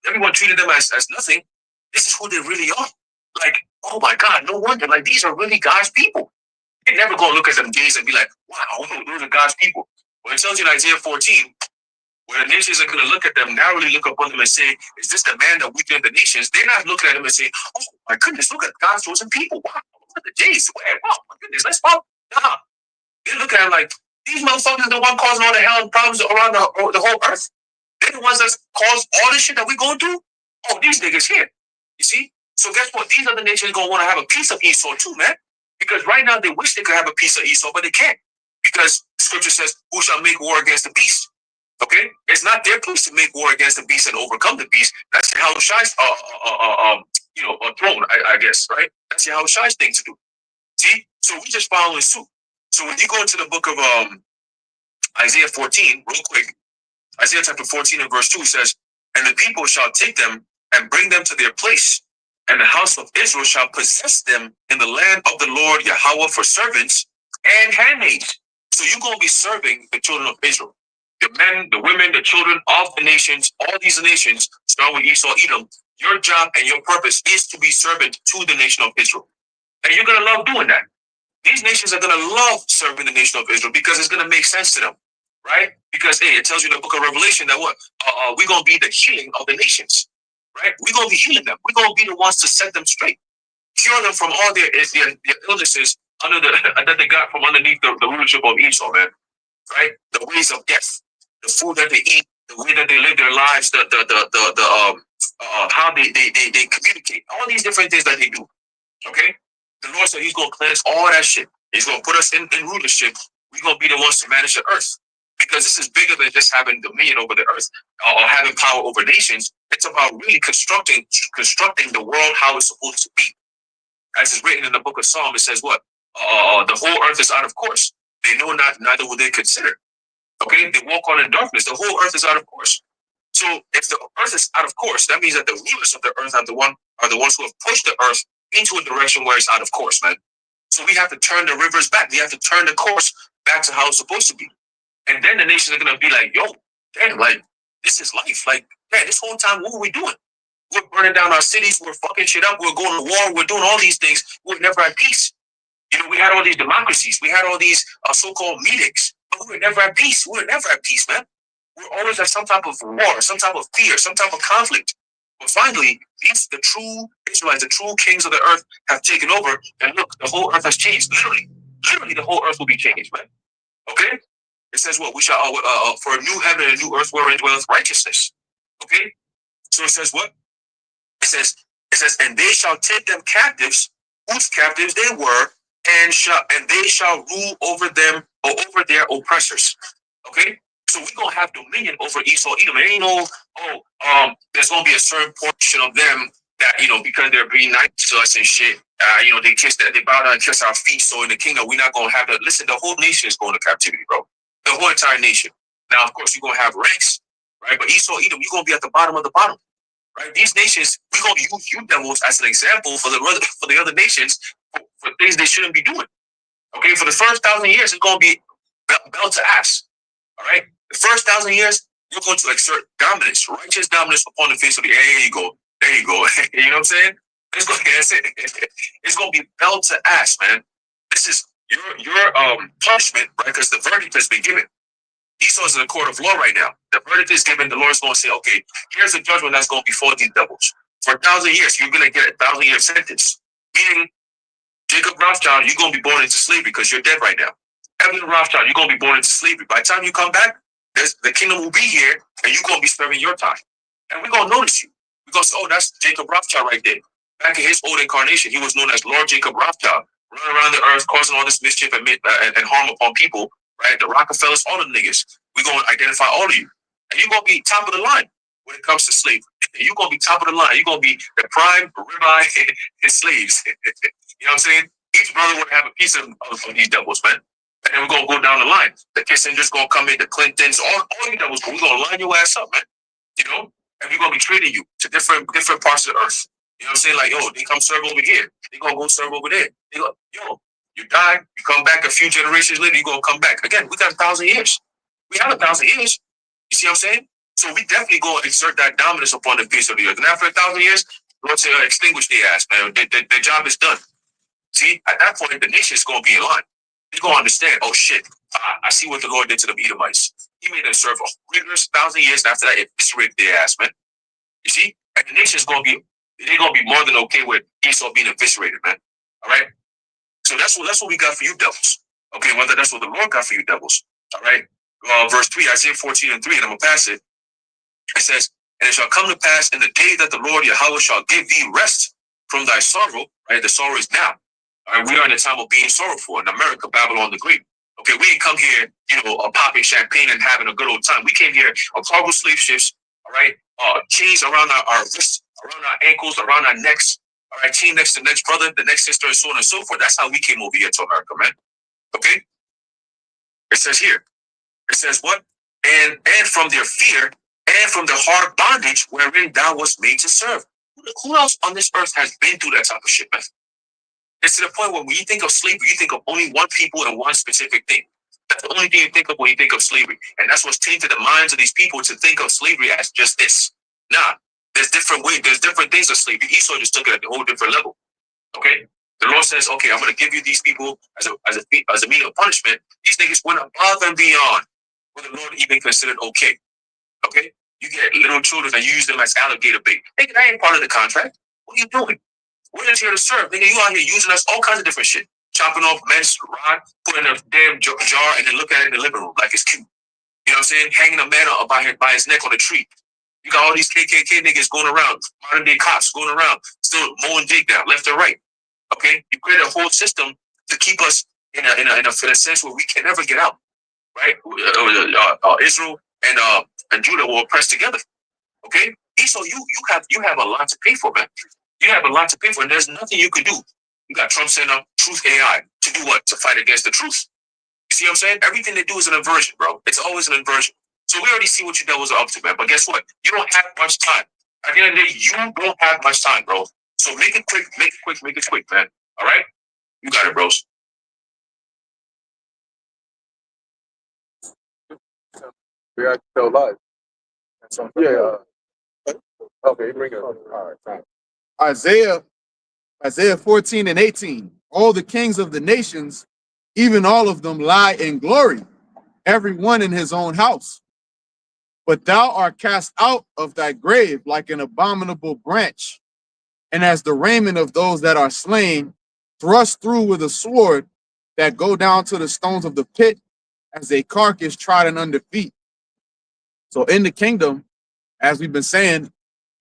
everyone treated them as nothing. This is who they really are. Like, oh my God, no wonder. Like, these are really God's people. They're never gonna look at them gays and be like, wow, those are God's people. When it tells you in Isaiah 14, where the nations are gonna look at them, narrowly look upon them and say, is this the man that weakened the nations? They're not looking at him and say, oh my goodness, look at God's chosen people. Wow, look at the Jays. Wow, my goodness, let's follow. Nah. They look at him like, these motherfuckers are the one causing all the hell and problems around the whole earth. They're the ones that cause all this shit that we going through. Oh, these niggas here. You see? So guess what? These other nations gonna want to have a piece of Esau too, man. Because right now they wish they could have a piece of Esau, but they can't. Because scripture says, who shall make war against the beast? Okay? It's not their place to make war against the beast and overcome the beast. That's the Yahweh Shai's throne, I guess, right? That's the Yahweh Shai's thing to do. See? So we just following suit. So when you go into the book of Isaiah 14, real quick, Isaiah chapter 14 and verse 2 says, and the people shall take them and bring them to their place, and the house of Israel shall possess them in the land of the Lord Yahweh for servants and handmaids. So you're going to be serving the children of Israel, the men, the women, the children of the nations, all these nations, starting with Esau, Edom. Your job and your purpose is to be servant to the nation of Israel. And you're going to love doing that. These nations are going to love serving the nation of Israel because it's going to make sense to them, right? Because, hey, it tells you in the book of Revelation that what? We're going to be the healing of the nations, right? We're going to be healing them. We're going to be the ones to set them straight, cure them from all their illnesses that they got from underneath the rulership of Esau, man, right? The ways of death, the food that they eat, the way that they live their lives, how they communicate, all these different things that they do, okay? The Lord said he's going to cleanse all that shit. He's going to put us in rulership. We're going to be the ones to manage the earth. Because this is bigger than just having dominion over the earth or having power over nations. It's about really constructing the world how it's supposed to be. As is written in the book of Psalms, it says what? The whole earth is out of course. They know not, neither will they consider. Okay, they walk on in darkness. The whole earth is out of course. So if the earth is out of course, that means that the rulers of the earth are the ones who have pushed the earth into a direction where it's out of course, man. So we have to turn the rivers back. We have to turn the course back to how it's supposed to be. And then the nations are gonna be like, yo, damn, like this is life. Like, man, this whole time, what were we doing? We're burning down our cities. We're fucking shit up. We're going to war. We're doing all these things. We're never at peace. You know, we had all these democracies. We had all these so-called meetings. But we were never at peace. We were never at peace, man. We're always at some type of war, some type of fear, some type of conflict. But finally, the true Israelites, the true kings of the earth have taken over. And look, the whole earth has changed. Literally, the whole earth will be changed, man. Okay? It says what? We shall, for a new heaven and a new earth wherein dwelleth righteousness. Okay? So it says what? It says, and they shall take them captives, whose captives they were, and they shall rule over them or over their oppressors. Okay, so we're gonna have dominion over Esau, Edom. It ain't no, there's gonna be a certain portion of them that, you know, because they're being nice to us and shit, you know, they bow down and kiss our feet. So in the kingdom, we're not gonna have that. Listen, the whole nation is going to captivity, bro. The whole entire nation. Now, of course, you're gonna have ranks, right? But Esau, Edom, you're gonna be at the bottom of the bottom. Right? These nations, we're going to use you devils as an example for the other nations for things they shouldn't be doing. Okay, for the first 1,000 years, it's going to be belt to ass. All right, the first 1,000 years, you're going to exert dominance, righteous dominance upon the face of the earth. There you go. You know what I'm saying? That's it. It's going to be belt to ass, man. This is your punishment, right? Because the verdict has been given. Esau is in the court of law right now. The verdict is given. The Lord's going to say, okay, here's a judgment that's going to be for these devils. For 1,000 years, you're going to get a 1,000-year sentence. Meaning, Jacob Rothschild, you're going to be born into slavery because you're dead right now. Evelyn Rothschild, you're going to be born into slavery. By the time you come back, the kingdom will be here, and you're going to be serving your time. And we're going to notice you. Because, oh, that's Jacob Rothschild right there. Back in his old incarnation, he was known as Lord Jacob Rothschild, running around the earth, causing all this mischief and harm upon people. Right, the Rockefellers, all the niggas. We're going to identify all of you. And you're going to be top of the line when it comes to slavery. You're going to be top of the line. You're going to be the prime ribeye and slaves. You know what I'm saying? Each brother would have a piece of these devils, man. And then we're going to go down the line. The Kissingers going to come in, the Clintons, all you devils. We're going to line your ass up, man. You know? And we're going to be trading you to different parts of the earth. You know what I'm saying? Like, yo, they come serve over here. They going to go serve over there. They go, yo. You die, you come back a few generations later, you're going to come back. Again, we got 1,000 years. We have 1,000 years. You see what I'm saying? So we definitely going to exert that dominance upon the face of the earth. And after 1,000 years, Lord say, extinguish their ass, man. The job is done. See, at that point, the nation is going to be in line. They're going to understand, oh shit, I see what the Lord did to the Edomites. He made them serve a rigorous 1,000 years, and after that, it eviscerated their ass, man. You see? And the nation is going to be, they're going to be more than okay with Esau being eviscerated, man. All right? So that's what we got for you devils. Okay, whether that's what the Lord got for you devils. All right. Verse 3, Isaiah 14:3, and I'm going to pass it. It says, and it shall come to pass in the day that the Lord Yahweh shall give thee rest from thy sorrow. Right, the sorrow is now. All right, we are in a time of being sorrowful in America, Babylon the Great. Okay, we didn't come here, you know, popping champagne and having a good old time. We came here on cargo slave ships. All right, chains around our wrists, around our ankles, around our necks. All right, chain next to the next brother, the next sister, and so on and so forth. That's how we came over here to America, man. Okay? It says here, it says what? And from their fear and from the hard bondage wherein thou wast made to serve. Who else on this earth has been through that type of shit, man? It's to the point where when you think of slavery, you think of only one people and one specific thing. That's the only thing you think of when you think of slavery. And that's what's tainted the minds of these people to think of slavery as just this. Nah. There's different ways. There's different things of slavery. Esau just took it at a whole different level. Okay, the Lord says, "Okay, I'm going to give you these people as a mean of punishment." These niggas went above and beyond what the Lord even considered okay. Okay, you get little children and you use them as alligator bait. Nigga, that ain't part of the contract. What are you doing? We're just here to serve. Nigga, you out here using us all kinds of different shit, chopping off men's rod, putting in a damn jar, and then looking at it in the living room like it's cute. You know what I'm saying? Hanging a man up by his neck on a tree. You got all these KKK niggas going around, modern day cops going around, still mowing Jake down, left and right. Okay, you created a whole system to keep us in a sense where we can never get out. Right? Israel and Judah were pressed together. Okay, Esau, you have a lot to pay for, man. You have a lot to pay for, and there's nothing you can do. You got Trump setting up Truth AI to do what? To fight against the truth. You see what I'm saying? Everything they do is an inversion, bro. It's always an inversion. So we already see what you devils are up to, man. But guess what? You don't have much time. At the end of the day, you don't have much time, bro. So make it quick, make it quick, make it quick, man. All right? You got it, bros. We have to tell lies. Yeah. Okay, bring it. All right. Isaiah 14 and 18. All the kings of the nations, even all of them, lie in glory, every one in his own house. But thou art cast out of thy grave like an abominable branch, and as the raiment of those that are slain, thrust through with a sword, that go down to the stones of the pit, as a carcass trodden under feet. So in the kingdom, as we've been saying,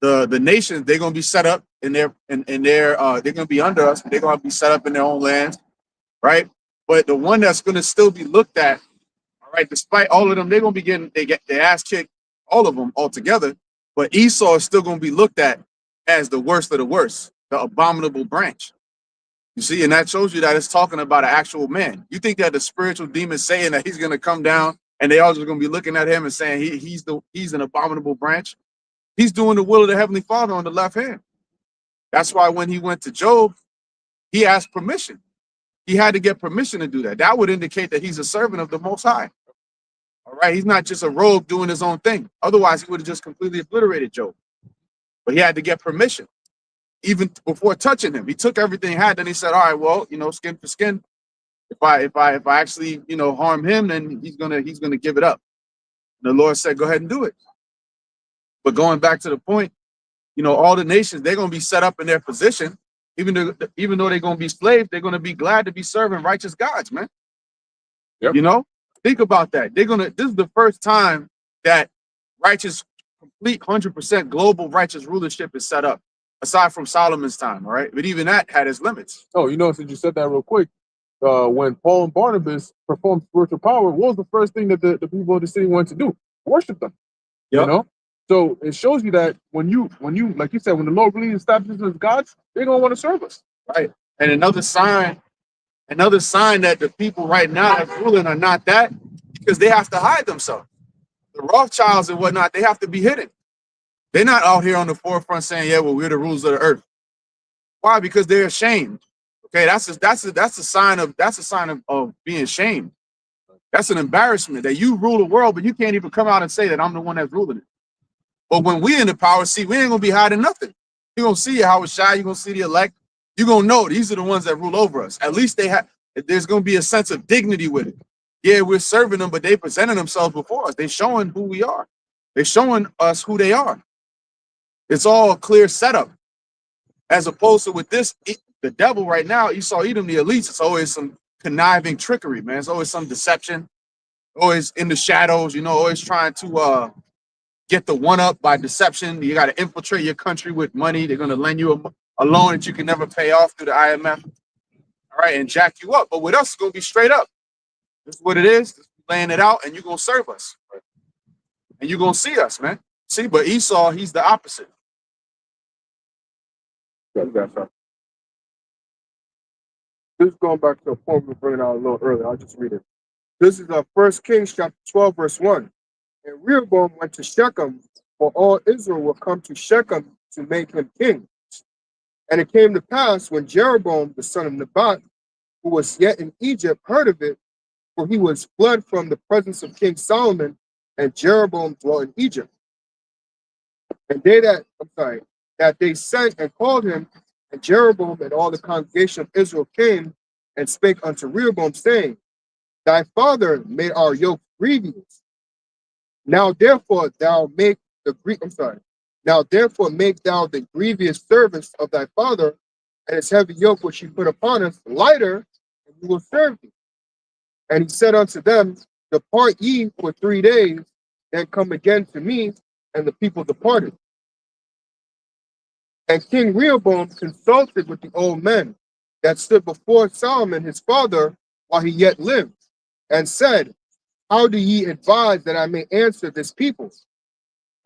the nations, they're gonna be set up in their they're gonna be under us, but they're gonna be set up in their own lands, right? But the one that's gonna still be looked at, all right, despite all of them, they're gonna be getting their ass kicked, all of them altogether. But Esau is still gonna be looked at as the worst of the worst, the abominable branch. You see, and that shows you that it's talking about an actual man. You think that the spiritual demon saying that he's gonna come down and they all just gonna be looking at him and saying he's an abominable branch? He's doing the will of the Heavenly Father on the left hand. That's why when he went to Job, he asked permission. He had to get permission to do that. That would indicate that he's a servant of the Most High. All right, he's not just a rogue doing his own thing. Otherwise, he would have just completely obliterated Job. But he had to get permission, even before touching him. He took everything he had. Then he said, "All right, well, skin for skin. If I actually harm him, then he's gonna give it up." And the Lord said, "Go ahead and do it." But going back to the point, all the nations, they're going to be set up in their position. Even though they're going to be slaves, they're going to be glad to be serving righteous gods, man. Yep. Think about that. This is the first time that righteous, complete 100% global righteous rulership is set up, aside from Solomon's time, all right? But even that had its limits. Oh, since you said that real quick, when Paul and Barnabas performed spiritual power, what was the first thing that the people of the city wanted to do? Worship them. Yep. So it shows you that when you, like you said, when the Lord really establishes us as gods, they're gonna want to serve us. Right. And another sign that the people right now that's ruling are not that, because they have to hide themselves. The Rothschilds and whatnot, they have to be hidden. They're not out here on the forefront saying, "Yeah, well, we're the rulers of the earth." Why? Because they're ashamed. Okay, that's a sign of being ashamed. That's an embarrassment that you rule the world, but you can't even come out and say that I'm the one that's ruling it. But when we in the power seat, we ain't gonna be hiding nothing. You're gonna see Howard Shai, you're gonna see the elect, you're gonna know these are the ones that rule over us. At least there's gonna be a sense of dignity with it. Yeah, we're serving them, but they presenting themselves before us. They're showing who we are. They're showing us who they are. It's all a clear setup. As opposed to with this, the devil right now, Esau Edom, the elites, it's always some conniving trickery, man. It's always some deception, always in the shadows, always trying to get the one up by deception. You got to infiltrate your country with money. They're going to lend you a loan that you can never pay off through the IMF. All right, and jack you up. But with us, it's going to be straight up. This is what it is. Laying it out, and you're going to serve us. And you're going to see us, man. See, but Esau, he's the opposite. That's right. This is going back to a point we were bringing out a little earlier. I'll just read it. This is 1 Kings chapter 12, verse 1. And Rehoboam went to Shechem, for all Israel will come to Shechem to make him king. And it came to pass when Jeroboam, the son of Nebat, who was yet in Egypt, heard of it, for he was fled from the presence of King Solomon, and Jeroboam dwelt in Egypt. And that they sent and called him, and Jeroboam and all the congregation of Israel came and spake unto Rehoboam, saying, Thy father made our yoke grievous. Now therefore make thou the grievous service of thy father, and his heavy yoke which he put upon us lighter, and we will serve thee. And he said unto them, Depart ye for 3 days, then come again to me. And the people departed. And King Rehoboam consulted with the old men that stood before Solomon his father while he yet lived, and said, how do ye advise that I may answer this people?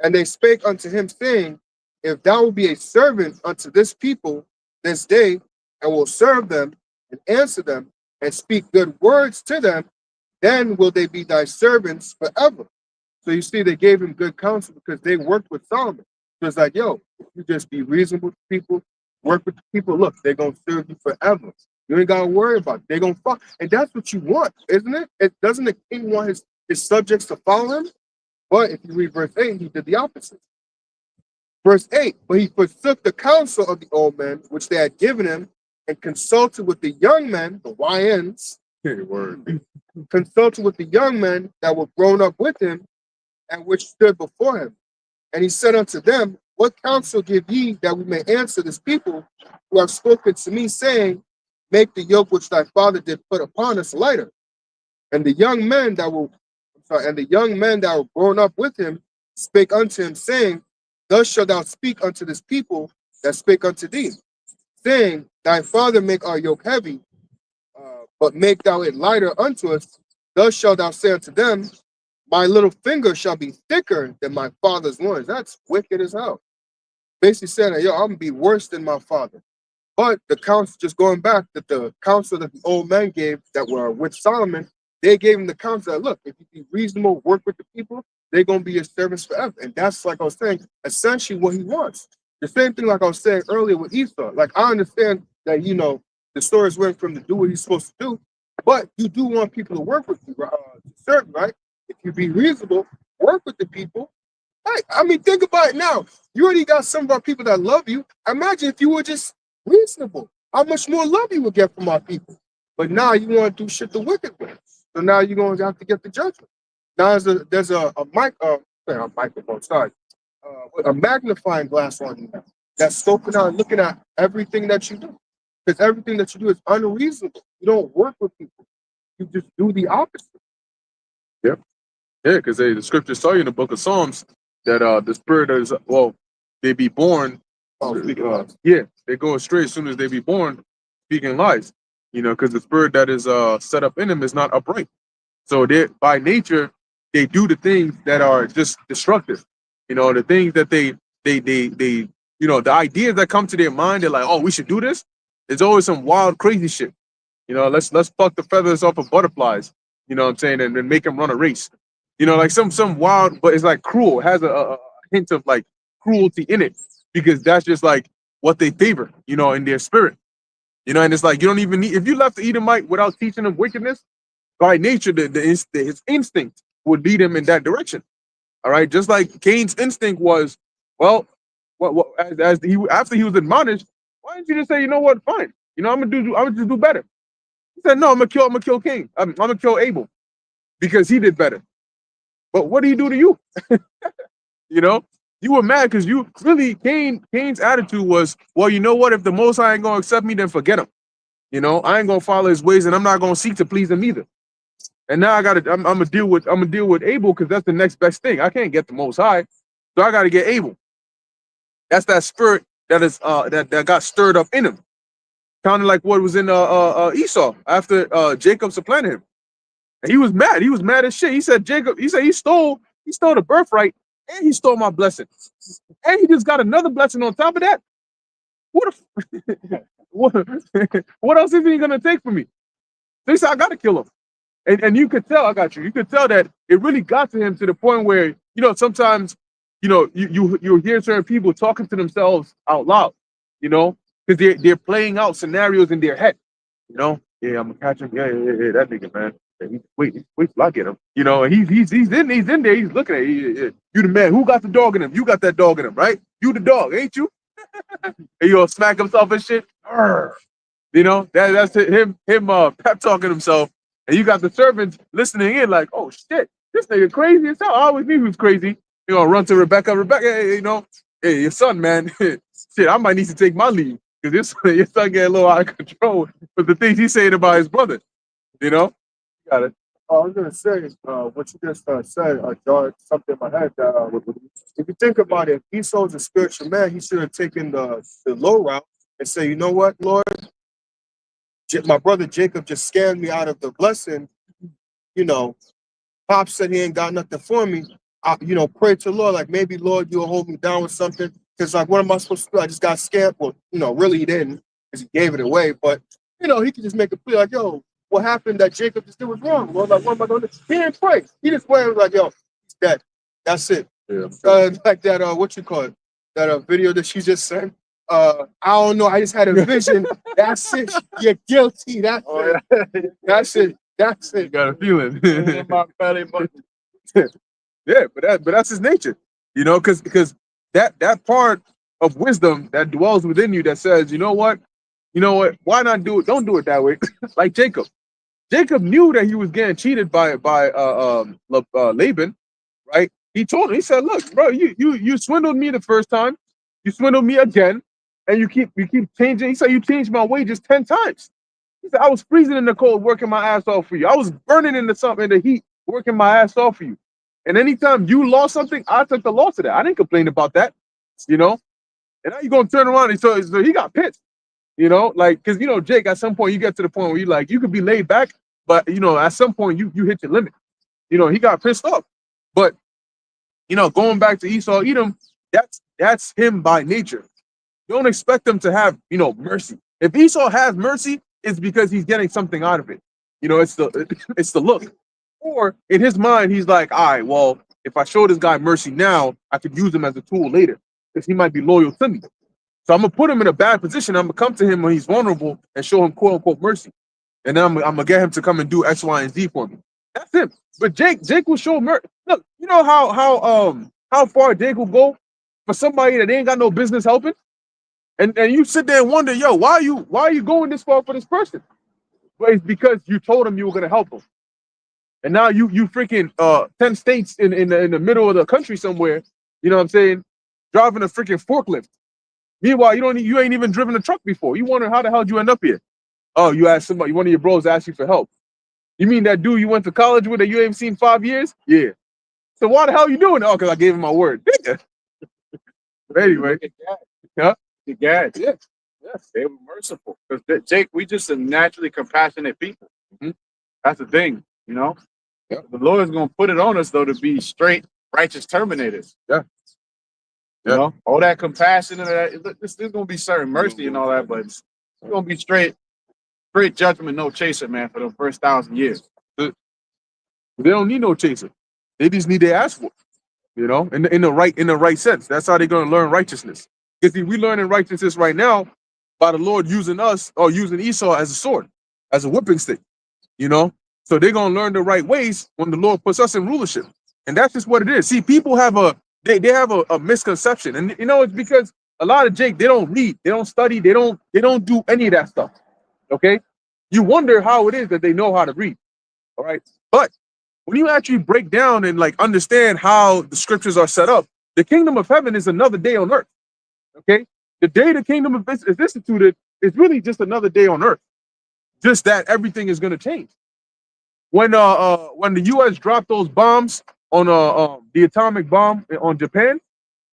And they spake unto him, saying, if thou wilt be a servant unto this people this day, and will serve them, and answer them, and speak good words to them, then will they be thy servants forever. So you see, they gave him good counsel because they worked with Solomon. So it's like, yo, if you just be reasonable to people, work with the people, look, they're going to serve you forever. You ain't got to worry about it. They're going to follow. And that's what you want, isn't it? Doesn't the king want his subjects to follow him? But if you read verse 8, he did the opposite. Verse 8, but he forsook the counsel of the old men, which they had given him, and consulted with the young men, the YNs, Word. consulted with the young men that were grown up with him, and which stood before him. And he said unto them, what counsel give ye that we may answer this people who have spoken to me, saying, make the yoke which thy father did put upon us lighter? And the young men that were grown up with him spake unto him, saying, thus shalt thou speak unto this people that spake unto thee, saying, thy father make our yoke heavy, but make thou it lighter unto us. Thus shalt thou say unto them, my little finger shall be thicker than my father's loins. That's wicked as hell. Basically saying, yo, I'm going to be worse than my father. But the counsel, just going back, that the counsel that the old men gave that were with Solomon, they gave him the counsel that, look, if you be reasonable, work with the people, they're going to be your servants forever. And that's, like I was saying, essentially what he wants. The same thing like I was saying earlier with Esau. Like, I understand that, you know, the story is went from to do what he's supposed to do, but you do want people to work with you, to serve, right? If you be reasonable, work with the people. Right? I mean, think about it now. You already got some of our people that love you. Imagine if you were just reasonable, how much more love you would get from our people. But now you want to do shit the wicked way. So now you're going to have to get the judgment. Now there's a microphone, sorry, a magnifying glass on you now that's scoping out and looking at everything that you do. Because everything that you do is unreasonable. You don't work with people. You just do the opposite. Yeah, because the scriptures tell you in the book of Psalms that the spirit is, well, they be born. Yeah, they go astray as soon as they be born, speaking lies. You know, because the spirit that is set up in them is not upright. So they, by nature, they do the things that are just destructive. You know, the things that they, you know, the ideas that come to their mind, they're like, oh, we should do this. There's always some wild, crazy shit. You know, let's pluck the feathers off of butterflies. You know what I'm saying, and then make them run a race. You know, like some wild, but it's like cruel. It has a hint of like cruelty in it because that's just like what they favor, you know, in their spirit. You know, and it's like you don't even need, if you left the Edomite without teaching him wickedness, by nature, his instinct would lead him in that direction. All right, just like Cain's instinct was, well, as he after he was admonished, why didn't you just say, you know what, fine, you know, I'm gonna just do better. He said, no, I'm gonna kill Cain. I'm gonna kill Abel because he did better. But what do you do to you? You know, you were mad because you really Cain's attitude was, well, you know what? If the Most High ain't gonna accept me, then forget him. You know, I ain't gonna follow his ways, and I'm not gonna seek to please him either. And now I'm gonna deal with Abel because that's the next best thing. I can't get the Most High, so I got to get Abel. That's that spirit that is that got stirred up in him, kind of like what was in Esau after Jacob supplanted him. And he was mad. He was mad as shit. He said he stole the birthright and he stole my blessing. And he just got another blessing on top of that. What else is he gonna take from me? So he said, I gotta kill him. And you could tell, you could tell that it really got to him to the point where, you know, sometimes, you know, you hear certain people talking to themselves out loud, you know, because they're playing out scenarios in their head, you know. Yeah, I'm gonna catch him. Yeah, that nigga, man. Wait till I get him. You know, and he's in there. He's looking at you. You the man. Who got the dog in him? You got that dog in him, right? You the dog, ain't you? And you'll smack himself and shit. Arr. You know, that's him pep talking himself. And you got the servants listening in like, oh shit, this nigga crazy as hell. I always knew he was crazy. You know, run to Rebecca, hey, you know, hey, your son, man. Shit, I might need to take my leave because your son get a little out of control with the things he's saying about his brother. You know? Got it. I was gonna say, what you just said, jarred something in my head. If you think about it, if Esau's a spiritual man, he should have taken the low route and say, you know what, Lord, my brother Jacob just scammed me out of the blessing, you know, Pop said he ain't got nothing for me. I, you know, pray to the Lord, like maybe Lord, you'll hold me down with something. Because like, what am I supposed to do? I just got scammed. Well, you know, really he didn't, because he gave it away. But you know, he could just make a plea like, yo, what happened that Jacob just did was wrong. Well, like, what am I going to do? He didn't pray. He just prayed. Was like, yo, he's dead. That's it. Yeah. Like that, what you call it? That video that she just sent. I don't know. I just had a vision. That's it. You're guilty. That's it. That's it. That's You it. got a feeling. In my belly button. Yeah, but that's his nature, you know, because that part of wisdom that dwells within you that says, you know what, why not do it? Don't do it that way. Like Jacob. Jacob knew that he was getting cheated by Laban, right? He told him, he said, look, bro, you swindled me the first time, you swindled me again, and you keep changing. He said you changed my wages 10 times. He said, I was freezing in the cold, working my ass off for you. I was burning in the heat, working my ass off for you. And anytime you lost something, I took the loss of that. I didn't complain about that, you know? And now you're going to turn around. And so he got pissed, you know? Like, because, you know, Jake, at some point, you get to the point where you could be laid back, but, you know, at some point, you hit your limit. You know, he got pissed off. But, you know, going back to Esau, Edom, that's him by nature. Don't expect him to have, you know, mercy. If Esau has mercy, it's because he's getting something out of it. You know, it's the look. Or in his mind, he's like, all right, well, if I show this guy mercy now, I could use him as a tool later because he might be loyal to me. So I'm going to put him in a bad position. I'm going to come to him when he's vulnerable and show him quote unquote mercy. And then I'm going to get him to come and do X, Y, and Z for me. That's him. But Jake will show mercy. Look, you know how far Jake will go for somebody that ain't got no business helping? And you sit there and wonder, yo, why are you going this far for this person? Well, it's because you told him you were going to help him. And now you freaking 10 states in the middle of the country somewhere, you know what I'm saying, driving a freaking forklift. Meanwhile, you ain't even driven a truck before. You wonder how the hell did you end up here? Oh, you asked somebody, one of your bros asked you for help. You mean that dude you went to college with that you ain't seen 5 years? Yeah. So why the hell are you doing it? Oh, because I gave him my word. But anyway. Yeah. The guys. Yeah. They were merciful. Because Jake, we just a naturally compassionate people. Mhm. That's the thing, you know? Yeah. The Lord's gonna put it on us though to be straight righteous terminators. Yeah. You know, all that compassion and that there's gonna be certain mercy and all that, but it's gonna be straight judgment, no chaser, man, for the first 1,000 years. They don't need no chaser. They just need to ask for it, you know, in the right sense. That's how they're gonna learn righteousness. Because we learning righteousness right now by the Lord using us or using Esau as a sword, as a whipping stick, you know. So they're gonna learn the right ways when the Lord puts us in rulership, and that's just what it is. See, people have they have a misconception, and you know it's because a lot of Jake, they don't read, they don't study, they don't do any of that stuff. Okay, you wonder how it is that they know how to read. All right, but when you actually break down and like understand how the scriptures are set up, the kingdom of heaven is another day on earth. Okay, the day the kingdom of is instituted is really just another day on earth. Just that everything is going to change. When the U.S. dropped those bombs on the atomic bomb on Japan,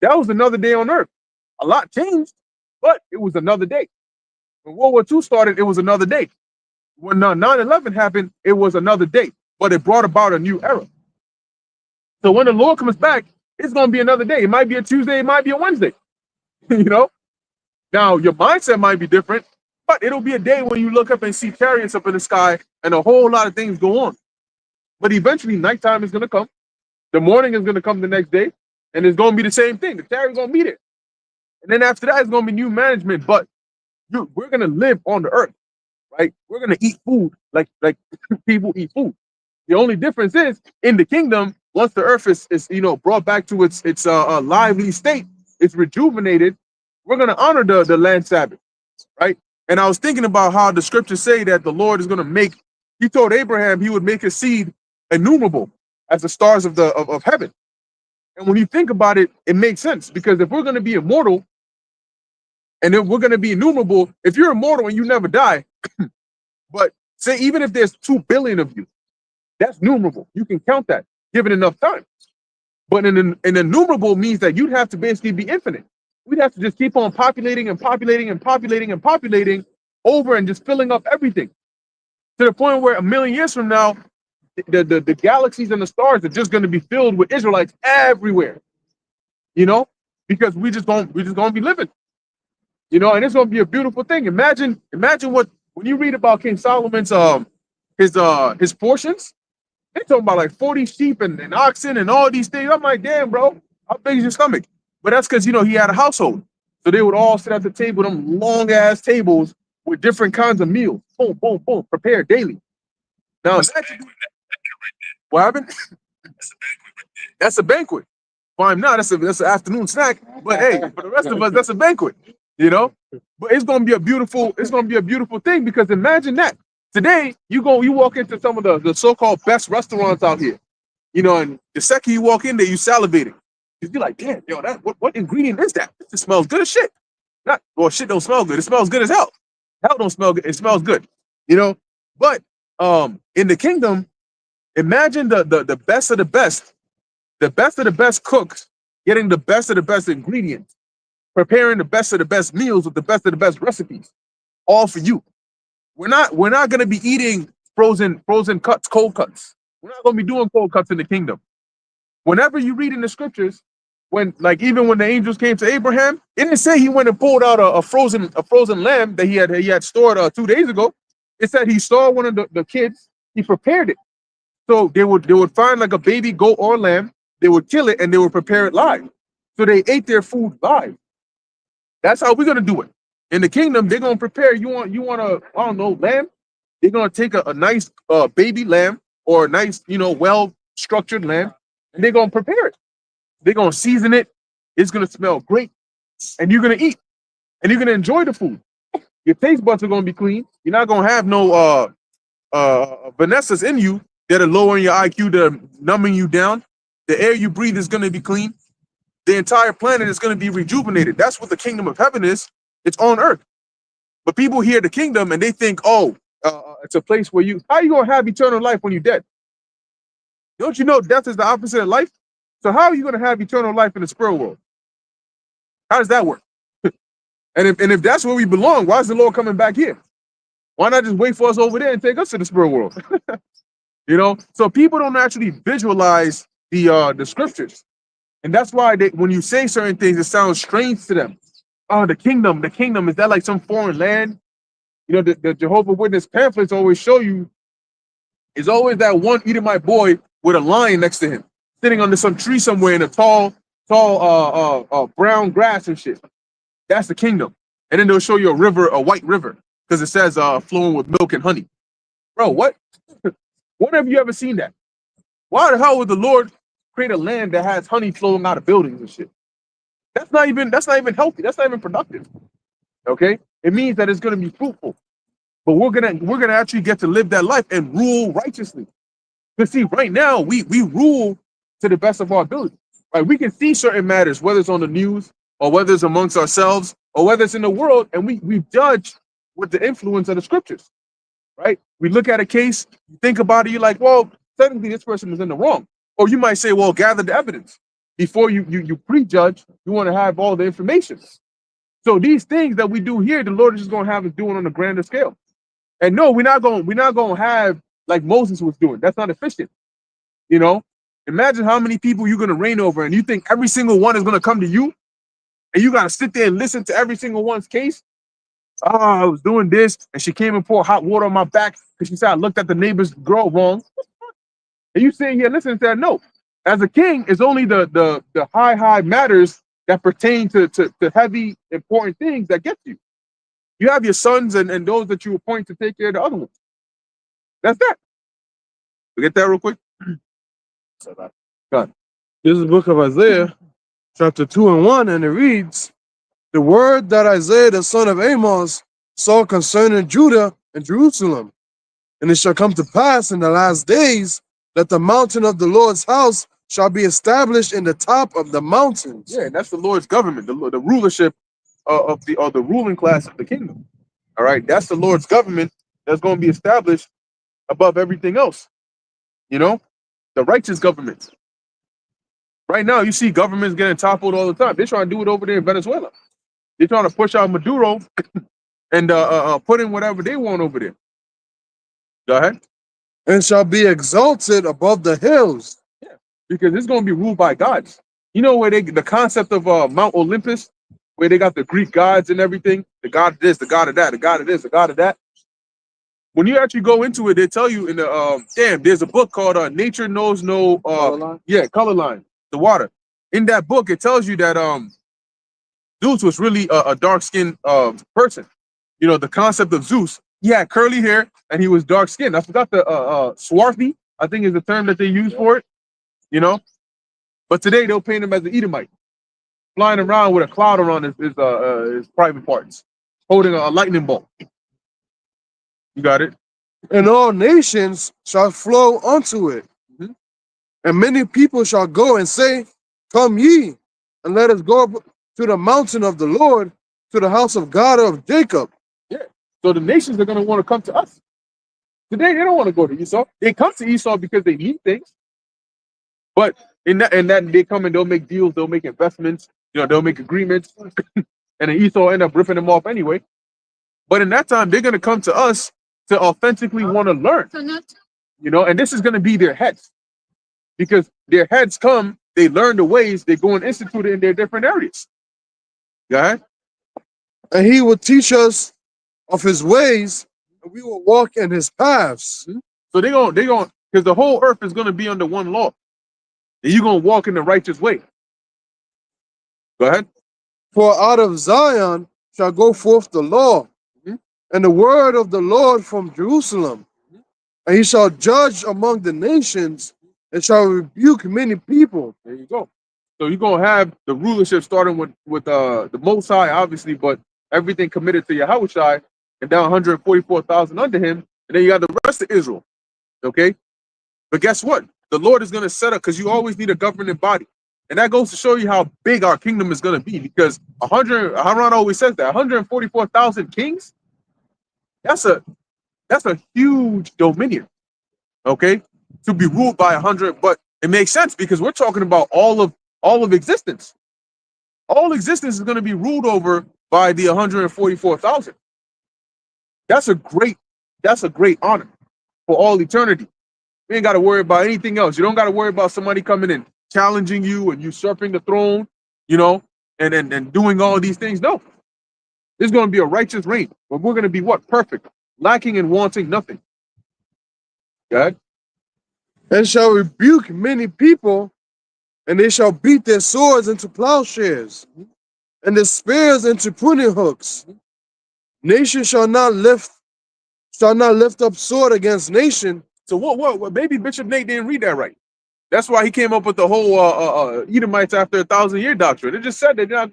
that was another day on earth. A lot changed, but it was another day. When World War II started, it was another day. When 9/11 happened, it was another day, but it brought about a new era. So when the Lord comes back, it's going to be another day. It might be a Tuesday, it might be a Wednesday. You know? Now, your mindset might be different, but it'll be a day when you look up and see chariots up in the sky and a whole lot of things go on. But eventually, nighttime is going to come. The morning is going to come the next day, and it's going to be the same thing. The chariot's going to be there. And then after that, it's going to be new management. But we're going to live on the earth, right? We're going to eat food like people eat food. The only difference is in the kingdom, once the earth is brought back to its lively state, it's rejuvenated. We're going to honor the land Sabbath, right? And I was thinking about how the scriptures say that the Lord is going to make. He told Abraham he would make his seed innumerable as the stars of heaven. And when you think about it, it makes sense, because if we're going to be immortal and if we're going to be innumerable, if you're immortal and you never die, but say even if there's 2 billion of you, that's numerable. You can count that given enough time. But an innumerable means that you'd have to basically be infinite. We'd have to just keep on populating and populating and populating and populating over and just filling up everything to the point where 1,000,000 years from now, the galaxies and the stars are just going to be filled with Israelites everywhere, you know, because we just gonna be living, you know, and it's gonna be a beautiful thing. Imagine what when you read about King Solomon's his portions, they're talking about like 40 sheep and oxen and all these things. I'm like, damn, bro, how big is your stomach? But that's because, you know, he had a household. So they would all sit at the table, them long ass tables with different kinds of meals. Boom, boom, boom, prepared daily. Now, That's a imagine, banquet. Right what happened? there. That's a banquet right there. That's a banquet. For him now, that's an afternoon snack. But hey, for the rest of us, that's a banquet, you know? But it's gonna be a beautiful thing, because imagine that. Today, you walk into some of the so-called best restaurants out here, you know, and the second you walk in there, you salivating. You're like, damn, yo, that what ingredient is that? It smells good as shit. Not, well, shit don't smell good. It smells good as hell. Hell don't smell good. It smells good, you know? But in the kingdom, imagine the best of the best cooks getting the best of the best ingredients, preparing the best of the best meals with the best of the best recipes, all for you. We're not gonna be eating frozen cuts, cold cuts. We're not gonna be doing cold cuts in the kingdom. Whenever you read in the scriptures, even when the angels came to Abraham, it didn't say he went and pulled out a frozen lamb that he had stored 2 days ago. It said he saw one of the kids, he prepared it. So they would find like a baby goat or lamb, they would kill it and they would prepare it live. So they ate their food live. That's how we're gonna do it. In the kingdom, they're gonna prepare. You want a, I don't know, lamb? They're gonna take a nice baby lamb or a nice, you know, well-structured lamb, and they're gonna prepare it. They're gonna season it. It's gonna smell great, and you're gonna eat, and you're gonna enjoy the food. Your taste buds are gonna be clean. You're not gonna have no Vanessas in you that are lowering your IQ, that are numbing you down. The air you breathe is gonna be clean. The entire planet is gonna be rejuvenated. That's what the kingdom of heaven is. It's on earth. But people hear the kingdom and they think, oh, it's a place where how you gonna have eternal life when you're dead? Don't you know death is the opposite of life? So how are you gonna have eternal life in the spirit world? How does that work? and if that's where we belong, why is the Lord coming back here? Why not just wait for us over there and take us to the spirit world? You know, so people don't actually visualize the scriptures, and that's why when you say certain things, it sounds strange to them. Oh, the kingdom, is that like some foreign land? You know, the Jehovah Witness pamphlets always show you is always that one Edomite boy with a lion next to him, sitting under some tree somewhere in a tall brown grass and shit. That's the kingdom. And then they'll show you a white river, because it says flowing with milk and honey. Bro, what? When have you ever seen that? Why the hell would the Lord create a land that has honey flowing out of buildings and shit? That's not even healthy. That's not even productive. Okay? It means that it's gonna be fruitful. But we're gonna actually get to live that life and rule righteously. Because see, right now we rule to the best of our ability. Right? We can see certain matters, whether it's on the news or whether it's amongst ourselves or whether it's in the world, and we judge with the influence of the scriptures. Right? We look at a case, you think about it, you're like, well, technically this person is in the wrong. Or you might say, well, gather the evidence. Before you prejudge, you want to have all the information. So these things that we do here, the Lord is just going to have us doing on a grander scale. And no, we're not going to have like Moses was doing. That's not efficient. You know, imagine how many people you're going to reign over, and you think every single one is going to come to you, and you got to sit there and listen to every single one's case. Oh, I was doing this, and she came and poured hot water on my back because she said I looked at the neighbor's girl wrong. And you sitting here listening to that? No. As a king, it's only the high matters that pertain to heavy, important things that get you. You have your sons and those that you appoint to take care of the other ones. That's that. We get that real quick? God. This is the book of Isaiah, chapter 2:1, and it reads, the word that Isaiah the son of Amos saw concerning Judah and Jerusalem. And it shall come to pass in the last days that the mountain of the Lord's house shall be established in the top of the mountains. Yeah, that's the Lord's government, the rulership of the ruling class of the kingdom. All right, that's the Lord's government that's going to be established above everything else. You know, the righteous government. Right now, you see governments getting toppled all the time. They're trying to do it over there in Venezuela. They're trying to push out Maduro and put in whatever they want over there. Go ahead. and shall be exalted above the hills. Because it's going to be ruled by gods. You know where the concept of Mount Olympus, where they got the Greek gods and everything, the god of this, the god of that, the god of this, the god of that. When you actually go into it, they tell you in the there's a book called Nature Knows No Color Line, the water. In that book, it tells you that Zeus was really a dark-skinned person. You know, the concept of Zeus, he had curly hair and he was dark-skinned. I forgot the swarthy, I think is the term that they use for it. You know, but today they'll paint him as an Edomite, flying around with a cloud around his private parts, holding a lightning bolt. You got it? And all nations shall flow unto it. Mhm. And many people shall go and say, Come ye, and let us go up to the mountain of the Lord, to the house of God of Jacob. So the nations are going to want to come to us. Today they don't want to go to Esau. They come to Esau because they need things. But in that they come and they'll make deals, they'll make investments, you know, they'll make agreements, and then Esau end up ripping them off anyway. But in that time, they're going to come to us to authentically want to learn, you know, and this is going to be their heads, because their heads come, they learn the ways, they go and institute it in their different areas. Yeah. And he will teach us of his ways, and we will walk in his paths. So they're going, because the whole earth is going to be under one law. And you're going to walk in the righteous way. Go ahead. For out of Zion shall go forth the law, and the word of the Lord from Jerusalem. And he shall judge among the nations, and shall rebuke many people. There you go. So you're going to have the rulership starting with the Most High, obviously, but everything committed to Yahushua, and down 144,000 under him. And then you got the rest of Israel. Okay? But guess what? The Lord is going to set up, because you always need a governing body. And that goes to show you how big our kingdom is going to be, because Haran always says that 144,000 kings, that's a huge dominion, okay, to be ruled by 100. But it makes sense because we're talking about all of existence. All existence is going to be ruled over by the 144,000. That's a great honor for all eternity. You ain't got to worry about anything else. You don't got to worry about somebody coming in challenging you and usurping the throne, you know, and doing all these things. No, there's going to be a righteous reign, but we're going to be what? Perfect, lacking and wanting nothing. God. And shall rebuke many people, and they shall beat their swords into plowshares, and their spears into pruning hooks. Nation shall not lift up sword against nation. So what? Maybe Bishop Nate didn't read that right. That's why he came up with the whole Edomites after 1,000-year doctrine. It just said that they're not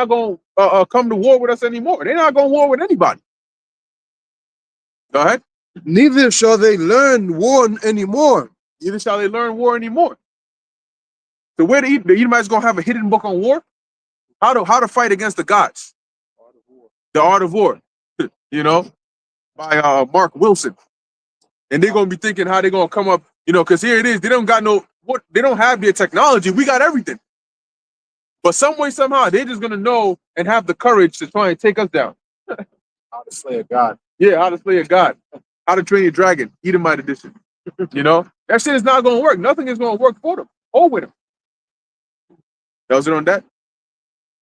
going to come to war with us anymore. They're not going to war with anybody. Go ahead. Neither shall they learn war anymore. Neither shall they learn war anymore. So where the Edomites going to have a hidden book on war? How to fight against the gods. The Art of War. You know, by Mark Wilson. And they're going to be thinking how they're going to come up, you know, because here it is. They don't have their technology. We got everything. But some way, somehow, they're just going to know and have the courage to try and take us down. How to slay a god. Yeah, how to slay a god. How to train your dragon. Edomite edition. You know? That shit is not going to work. Nothing is going to work for them or with them. That was it on that?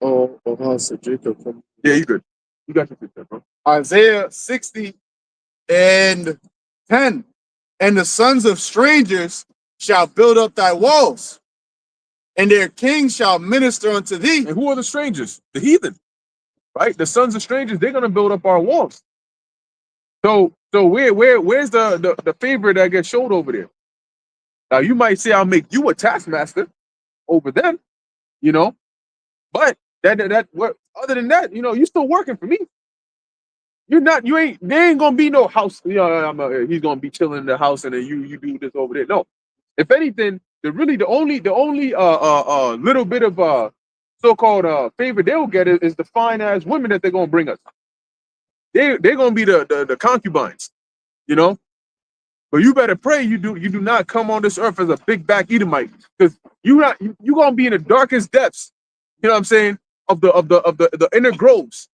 Oh, house of Jacob. Yeah, you good. You got your picture, bro. Isaiah 60 and 10. And the sons of strangers shall build up thy walls, and their kings shall minister unto thee. And who are the strangers? The heathen. Right? The sons of strangers, they're going to build up our walls. So where's the favor that gets showed over there? Now, you might say, I'll make you a taskmaster over them, you know, but other than that, you know, you're still working for me. There ain't gonna be no house. You know, he's gonna be chilling in the house, and then you do this over there. No, if anything, the only little bit of so-called favor they'll get is the fine ass women that they're gonna bring us. They're gonna be the concubines, you know. But you better pray you do not come on this earth as a big back Edomite, because you gonna be in the darkest depths. You know what I'm saying? Of the inner groves.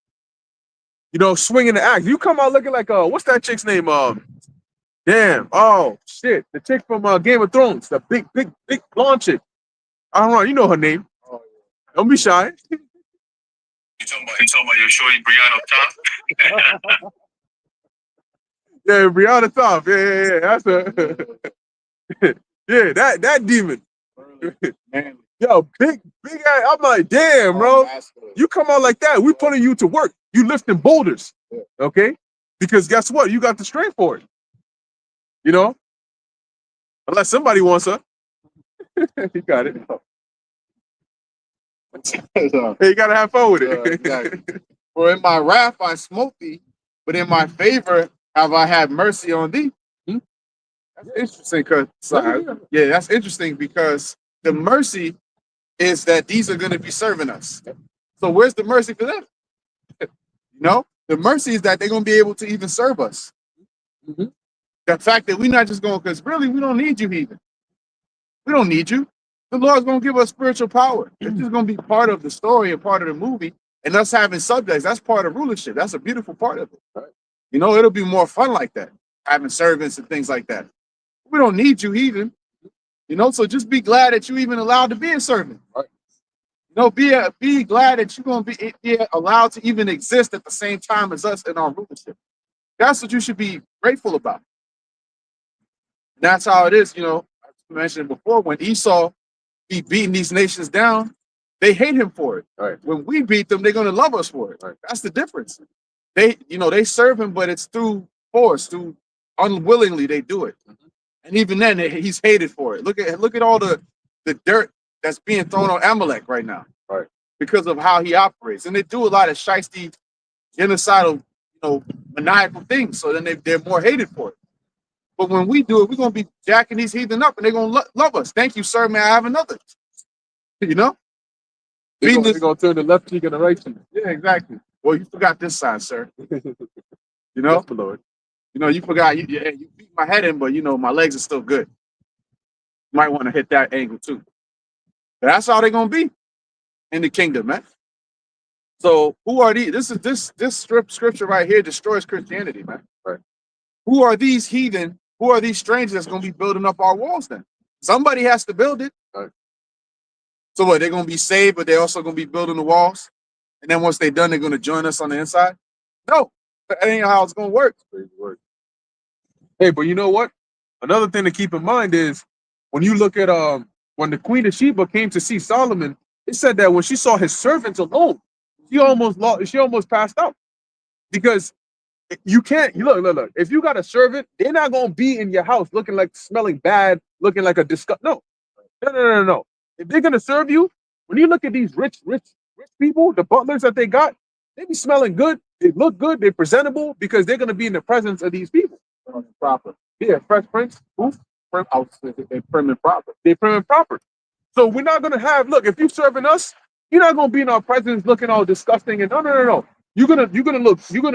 you know, swinging the axe. You come out looking like what's that chick's name? Damn. Oh shit, the chick from Game of Thrones, the big blonde chick. I don't know. You know her name. Don't be shy. You talking about your shorty Brianna Top? Yeah, Brianna Top. Yeah. That's a yeah. That demon. Man, Yo, big ass. I'm like, damn, bro. You come out like that, we putting you to work. You lifting boulders, okay? Because guess what? You got the strength for it. You know, unless somebody wants her. You got it. Hey, you gotta have fun with it. exactly. For in my wrath I smote thee, but in my favor have I had mercy on thee. Hmm? That's interesting, that's interesting because the mercy is that these are going to be serving us. So where's the mercy for them? You know, the mercy is that they're going to be able to even serve us. Mm-hmm. The fact that we're not just going, because really we don't need you even. We don't need you. The Lord's going to give us spiritual power. It's just going to be part of the story and part of the movie. And us having subjects, that's part of rulership. That's a beautiful part of it. Right? You know, it'll be more fun like that, having servants and things like that. We don't need you even. You know, so just be glad that you even allowed to be a servant. Right? You know, be glad that you're going to be allowed to even exist at the same time as us in our rulership. That's what you should be grateful about. And that's how it is, you know, as I mentioned before, when Esau be beating these nations down, they hate him for it. Right. When we beat them, they're going to love us for it. Right. That's the difference. They serve him, but it's through force, through unwillingly they do it. Mm-hmm. And even then, he's hated for it. Look at all the dirt that's being thrown on Amalek right now, right? Because of how he operates, and they do a lot of shiesty, genocidal, maniacal things. So then they're more hated for it. But when we do it, we're gonna be jacking these heathen up, and they're gonna love us. Thank you, sir. May I have another? You know, they're gonna turn the left cheek and the right cheek. Yeah, exactly. Well, you forgot this side, sir. You know, yes, the Lord. You know, you forgot. You beat my head in, but my legs are still good. You might want to hit that angle too. But that's how they're gonna be in the kingdom, man. So who are these? This scripture right here destroys Christianity, man. Right. Who are these heathen? Who are these strangers that's gonna be building up our walls then? Somebody has to build it. Right. So what, they're gonna be saved, but they're also gonna be building the walls? And then once they're done, they're gonna join us on the inside? No, that ain't how it's gonna work. Hey, but you know what? Another thing to keep in mind is when you look at when the Queen of Sheba came to see Solomon, it said that when she saw his servants alone, she almost passed out. Because you can't look. If you got a servant, they're not gonna be in your house smelling bad, looking like a disgust. No. If they're gonna serve you, when you look at these rich people, the butlers that they got, they be smelling good, they look good, they're presentable because they're gonna be in the presence of these people. Proper. Yeah, Fresh Prince. Who? They're prim and proper. They're prim and proper. So we're not gonna look, if you're serving us, you're not gonna be in our presence looking all disgusting and no. You're gonna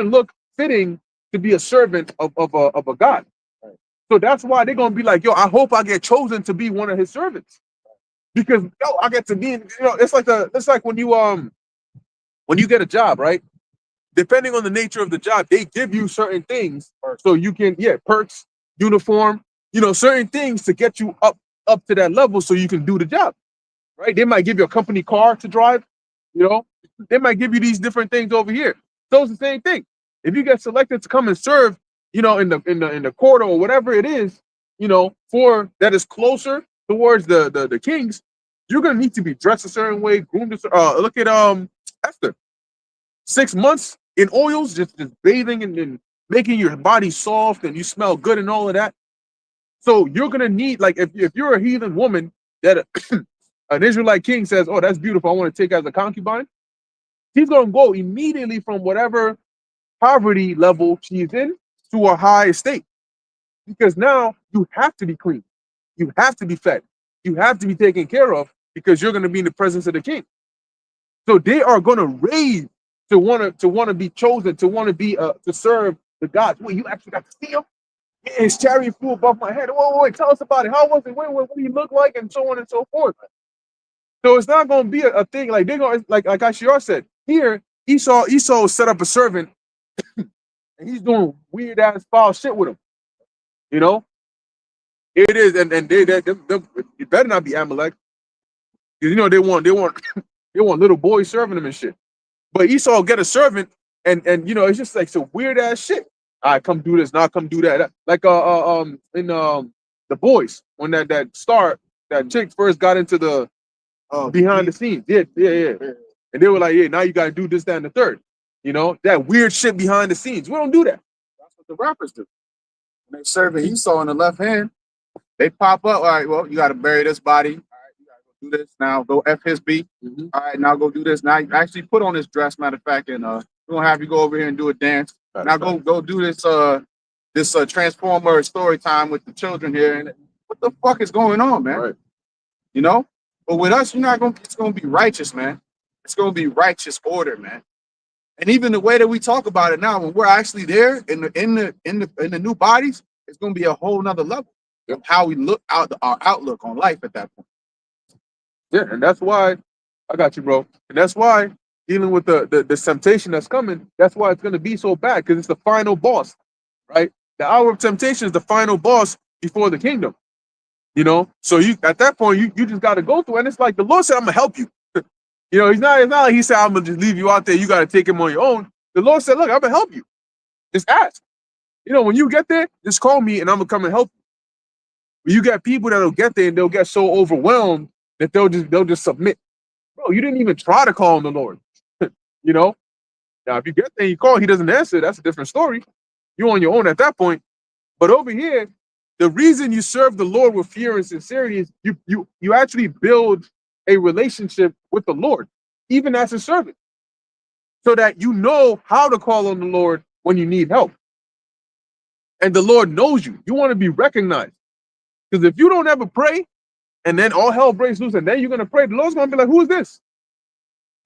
look fitting to be a servant of a God. Right. So that's why they're gonna be like, I hope I get chosen to be one of his servants. Because I get to be it's like when you get a job, right? Depending on the nature of the job, they give you certain things so you can perks, uniform, certain things to get you up to that level so you can do the job. Right? They might give you a company car to drive, they might give you these different things over here. So it's the same thing. If you get selected to come and serve, in the court or whatever it is, for that is closer towards the kings, you're gonna need to be dressed a certain way, groomed. Look at Esther. 6 months in oils, just bathing and making your body soft and you smell good and all of that. So you're gonna need, like, if you're a heathen woman that an Israelite king says, "Oh, that's beautiful, I want to take as a concubine," he's gonna go immediately from whatever poverty level she's in to a high estate, because now you have to be clean, you have to be fed, you have to be taken care of, because you're going to be in the presence of the king. So they are going to raise to want to be chosen, to want to be to serve the gods. Wait, you actually got to see him? Yeah, his chariot flew above my head. Wait, tell us about it. How was it? What do you look like? And so on and so forth. So it's not going to be a thing like they're going, like Ashiar said here. Esau set up a servant and he's doing weird ass foul shit with him. You know, it is, and they it better not be Amalek, because you know they want they want little boys serving them and shit. But Esau get a servant, and you know it's just like some weird ass shit. All right, come do this, now come do that. Like in the boys, when that chick first got into the behind the scenes. Yeah. And they were like, yeah, now you gotta do this, that, and the third. You know, that weird shit behind the scenes. We don't do that. That's what the rappers do. When they serving Esau in the left hand, they pop up. All right, well, you got to bury this body. All right, you got to go do this. Now go F his beat. Mhm. All right, now go do this. Now you actually put on this dress, matter of fact, and we're gonna have you go over here and do a dance. Now go do this Transformer story time with the children here. And what the fuck is going on, man? Right. You know? But with us, it's gonna be righteous, man. It's gonna be righteous order, man. And even the way that we talk about it now, when we're actually there in the new bodies, it's gonna be a whole nother level of how we look our outlook on life at that point. Yeah, and that's why I got you, bro. And that's why dealing with the temptation that's coming, that's why it's gonna be so bad, because it's the final boss, right? The hour of temptation is the final boss before the kingdom. You know, so you at that point you just gotta go through, and it's like the Lord said, I'm gonna help you. You know, it's not like he said, I'm gonna just leave you out there, you gotta take him on your own. The Lord said, look, I'm gonna help you. Just ask. You know, when you get there, just call me and I'm gonna come and help you. But you got people that'll get there and they'll get so overwhelmed that they'll just submit. Bro, you didn't even try to call on the Lord. You know? Now if you get there and you call, he doesn't answer, that's a different story. You're on your own at that point. But over here, the reason you serve the Lord with fear and sincerity is you actually build a relationship with the Lord, even as a servant, so that you know how to call on the Lord when you need help. And the Lord knows you. You want to be recognized. Because if you don't ever pray, and then all hell breaks loose, and then you're going to pray, the Lord's going to be like, who is this?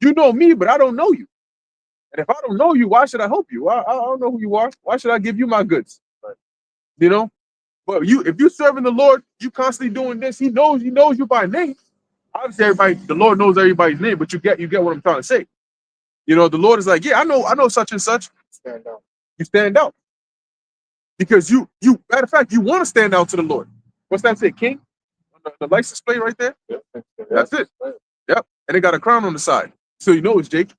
You know me, but I don't know you. And if I don't know you, why should I help you? I don't know who you are. Why should I give you my goods? You know? But if you're serving the Lord, you constantly doing this. He knows you by name. Obviously, the Lord knows everybody's name, but you get what I'm trying to say. You know, the Lord is like, yeah, I know such and such. Stand out. You stand out. Because matter of fact, you want to stand out to the Lord. What's that say, King? The license plate right there? Yep. That's it. Yep. And it got a crown on the side. So you know it's Jake.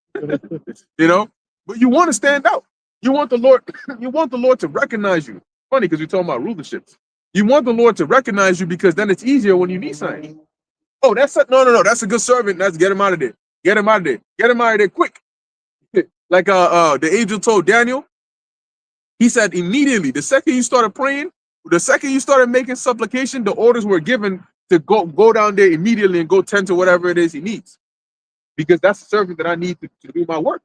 You know? But you want to stand out. You want the Lord to recognize you. Funny, because we're talking about rulerships. You want the Lord to recognize you, because then it's easier when you need something. Oh, no. That's a good servant. Let's get him out of there. Get him out of there. Get him out of there quick. Like the angel told Daniel. He said immediately, the second you started praying, the second you started making supplication, the orders were given to go down there immediately and go tend to whatever it is he needs. Because that's the servant that I need to do my work.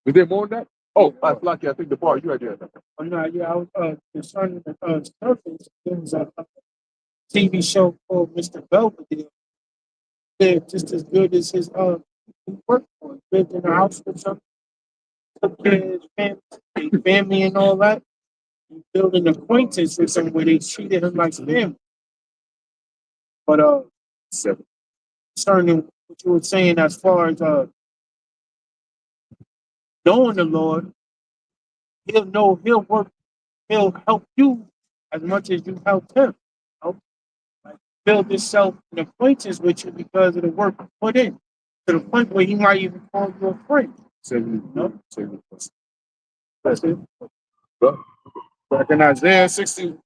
Is there more than that? Oh, Lucky, I think the bar, you had there. Oh, no, yeah, I was concerning the surface. There was a TV show called Mr. Belvedere. They're just as good as his he worked for. He lived in a house with some, took care of his family and all that. He built an acquaintance with them where they treated him like family. But concerning what you were saying as far as knowing the Lord, he'll work, he'll help you as much as you help him. You know? Like, build himself an acquaintance with you because of the work you put in, to the point where he might even call you a friend. That's it. Back in Isaiah 60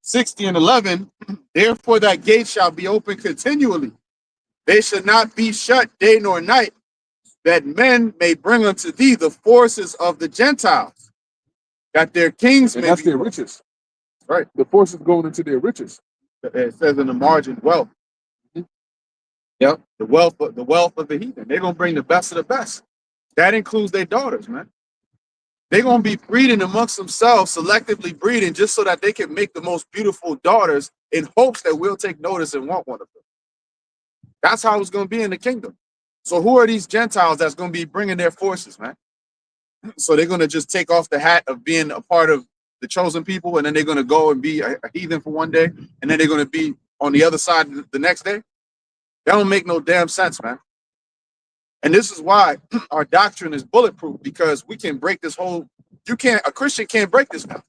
and 11, therefore that gate shall be open continually. They should not be shut day nor night, that men may bring unto thee the forces of the Gentiles, that their kings And may that's be their riches. right. The forces going into their riches. It says in the margin, wealth. Yep, the wealth of the heathen. They're gonna bring the best of the best. That includes their daughters, man. They're gonna be breeding amongst themselves, selectively breeding, just so that they can make the most beautiful daughters in hopes that we'll take notice and want one of them. That's how it's gonna be in the kingdom. So who are these Gentiles that's gonna be bringing their forces, man? So they're gonna just take off the hat of being a part of the chosen people, and then they're gonna go and be a heathen for one day, and then they're gonna be on the other side the next day. That don't make no damn sense, man. And this is why our doctrine is bulletproof, because we can break this whole, a Christian can't break this now.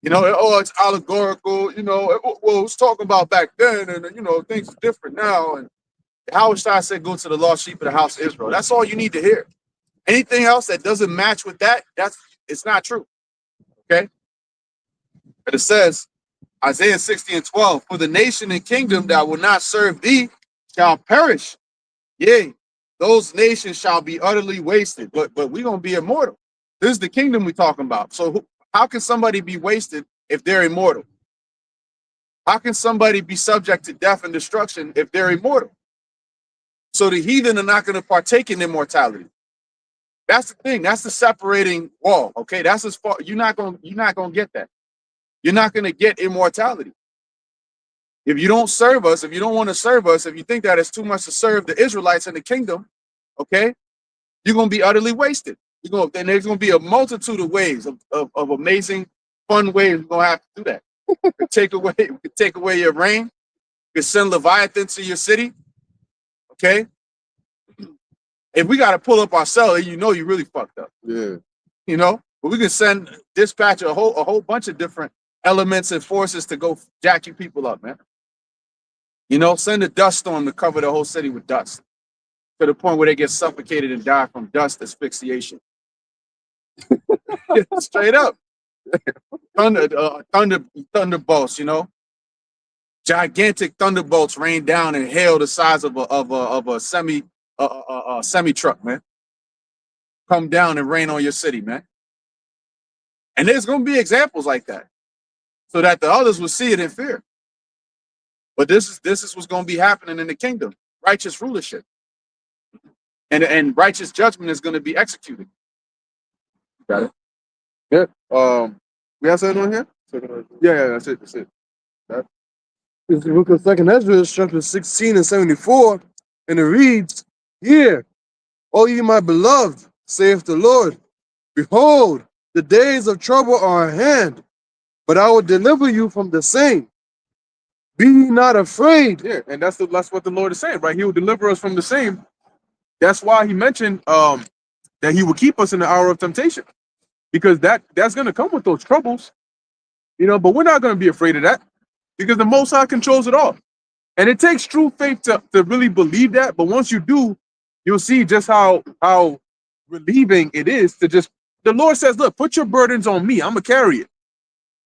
You know, oh, it's allegorical, you know, well, it's talking about back then, and, you know, things are different now. And Howard Stein said, go to the lost sheep of the house of Israel. That's all you need to hear. Anything else that doesn't match with that, it's not true. Okay? But it says, Isaiah 60:12, for the nation and kingdom that will not serve thee shall perish. Yea, those nations shall be utterly wasted, but we're going to be immortal. This is the kingdom we're talking about. So how can somebody be wasted if they're immortal? How can somebody be subject to death and destruction if they're immortal? So the heathen are not going to partake in immortality. That's the thing. That's the separating wall. Okay, that's as far. You're not going to get that. You're not going to get immortality. If you don't serve us, if you don't want to serve us, if you think that it's too much to serve the Israelites in the kingdom, okay, you're going to be utterly wasted. Then there's going to be a multitude of ways of amazing, fun ways we're going to have to do that. We could take away your rain. We could send Leviathan to your city. Okay. If we got to pull up ourselves, you know, you really fucked up. Yeah. You know, but we can dispatch a whole bunch of different elements and forces to go jack you people up, man. You know, send a dust storm to cover the whole city with dust to the point where they get suffocated and die from dust asphyxiation. Straight up. Thunderbolts, you know. Gigantic thunderbolts rain down and hail the size of a semi truck, man. Come down and rain on your city, man. And there's going to be examples like that, so that the others will see it in fear. But this is what's going to be happening in the kingdom: righteous rulership, and righteous judgment is going to be executed. Got it. Yeah. We have something on here? Yeah, that's it. That's it. It's the book of 2nd Ezra, chapter 16 and 74, and it reads, Hear, O ye my beloved, saith the Lord, behold, the days of trouble are at hand, but I will deliver you from the same. Be ye not afraid. Yeah, and that's what the Lord is saying, right? He will deliver us from the same. That's why he mentioned that he will keep us in the hour of temptation, because that's going to come with those troubles, you know. But we're not going to be afraid of that, because the Most High controls it all. And it takes true faith to really believe that. But once you do, you'll see just how relieving it is to just, the Lord says, look, put your burdens on me. I'm going to carry it.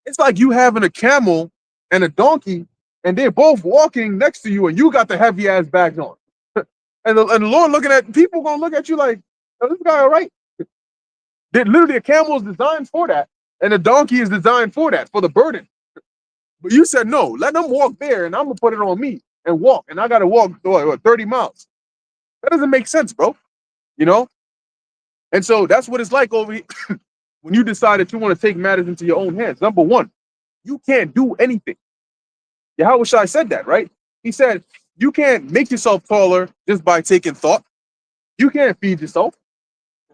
It's like you having a camel and a donkey, and they're both walking next to you, and you got the heavy ass bags on. and the Lord looking at, people going to look at you like, oh, this guy all right? Literally, a camel is designed for that, and a donkey is designed for that, for the burden. But you said, no, let them walk there, and I'm going to put it on me and walk. And I got to walk 30 miles. That doesn't make sense, bro. You know? And so that's what it's like over here when you decide that you want to take matters into your own hands. Number one, you can't do anything. Yahweh Shai said that, right? He said, you can't make yourself taller just by taking thought. You can't feed yourself.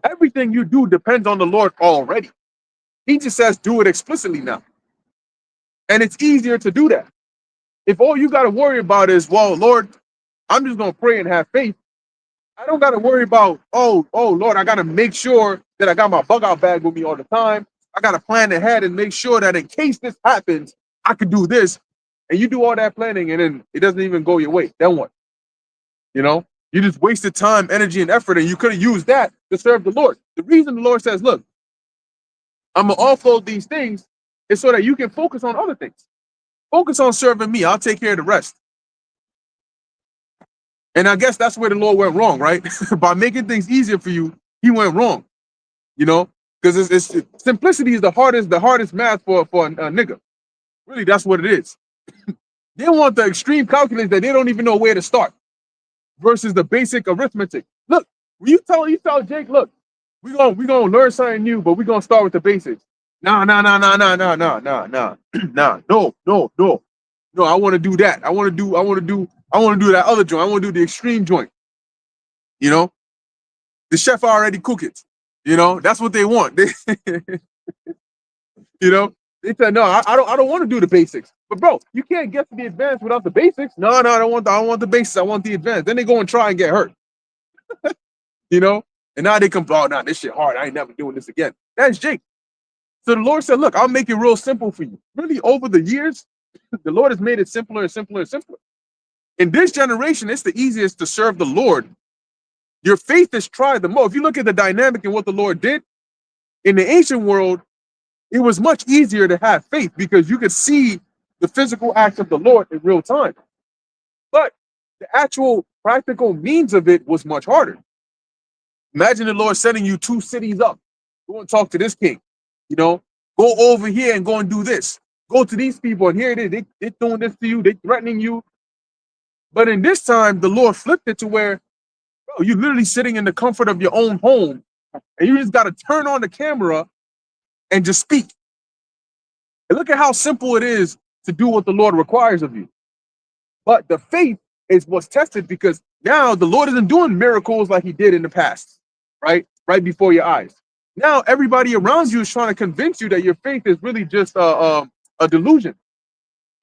Everything you do depends on the Lord already. He just says, do it explicitly now. And it's easier to do that. If all you got to worry about is, well, Lord, I'm just going to pray and have faith. I don't got to worry about, oh, Lord, I got to make sure that I got my bug out bag with me all the time. I got to plan ahead and make sure that in case this happens, I can do this. And you do all that planning and then it doesn't even go your way. Then what? You know, you just wasted time, energy, and effort, and you could have used that to serve the Lord. The reason the Lord says, look, I'm going to offload these things is so that you can focus on other things. Focus on serving me. I'll take care of the rest. And I guess that's where the Lord went wrong, right? By making things easier for you, he went wrong. You know, because it's simplicity is the hardest math for a nigga. Really, that's what it is. They want the extreme calculus that they don't even know where to start versus the basic arithmetic. Look, when you tell Jake, look, we gonna learn something new, but we're gonna start with the basics. No. No, I want to do that. I want to do that other joint. I want to do the extreme joint. You know, the chef already cook it. You know, that's what they want. You know, they said, no, I don't want to do the basics. But bro, you can't get to the advanced without the basics. No, I don't want the basics. I want the advanced. Then they go and try and get hurt. You know? And now they come, oh, nah, this shit hard. I ain't never doing this again. That's Jake. So the Lord said, look, I'll make it real simple for you. Really, over the years, the Lord has made it simpler and simpler and simpler. In this generation, it's the easiest to serve the Lord. Your faith is tried the most. If you look at the dynamic and what the Lord did, in the ancient world, it was much easier to have faith because you could see the physical acts of the Lord in real time. But the actual practical means of it was much harder. Imagine the Lord sending you 2 cities up. Go and talk to this king. You know, go over here and go and do this. Go to these people and here it is. They're doing this to you. They're threatening you. But in this time, the Lord flipped it to where, bro, you're literally sitting in the comfort of your own home and you just got to turn on the camera and just speak. And look at how simple it is to do what the Lord requires of you. But the faith is what's tested because now the Lord isn't doing miracles like he did in the past, right? Right before your eyes. Now everybody around you is trying to convince you that your faith is really just a delusion,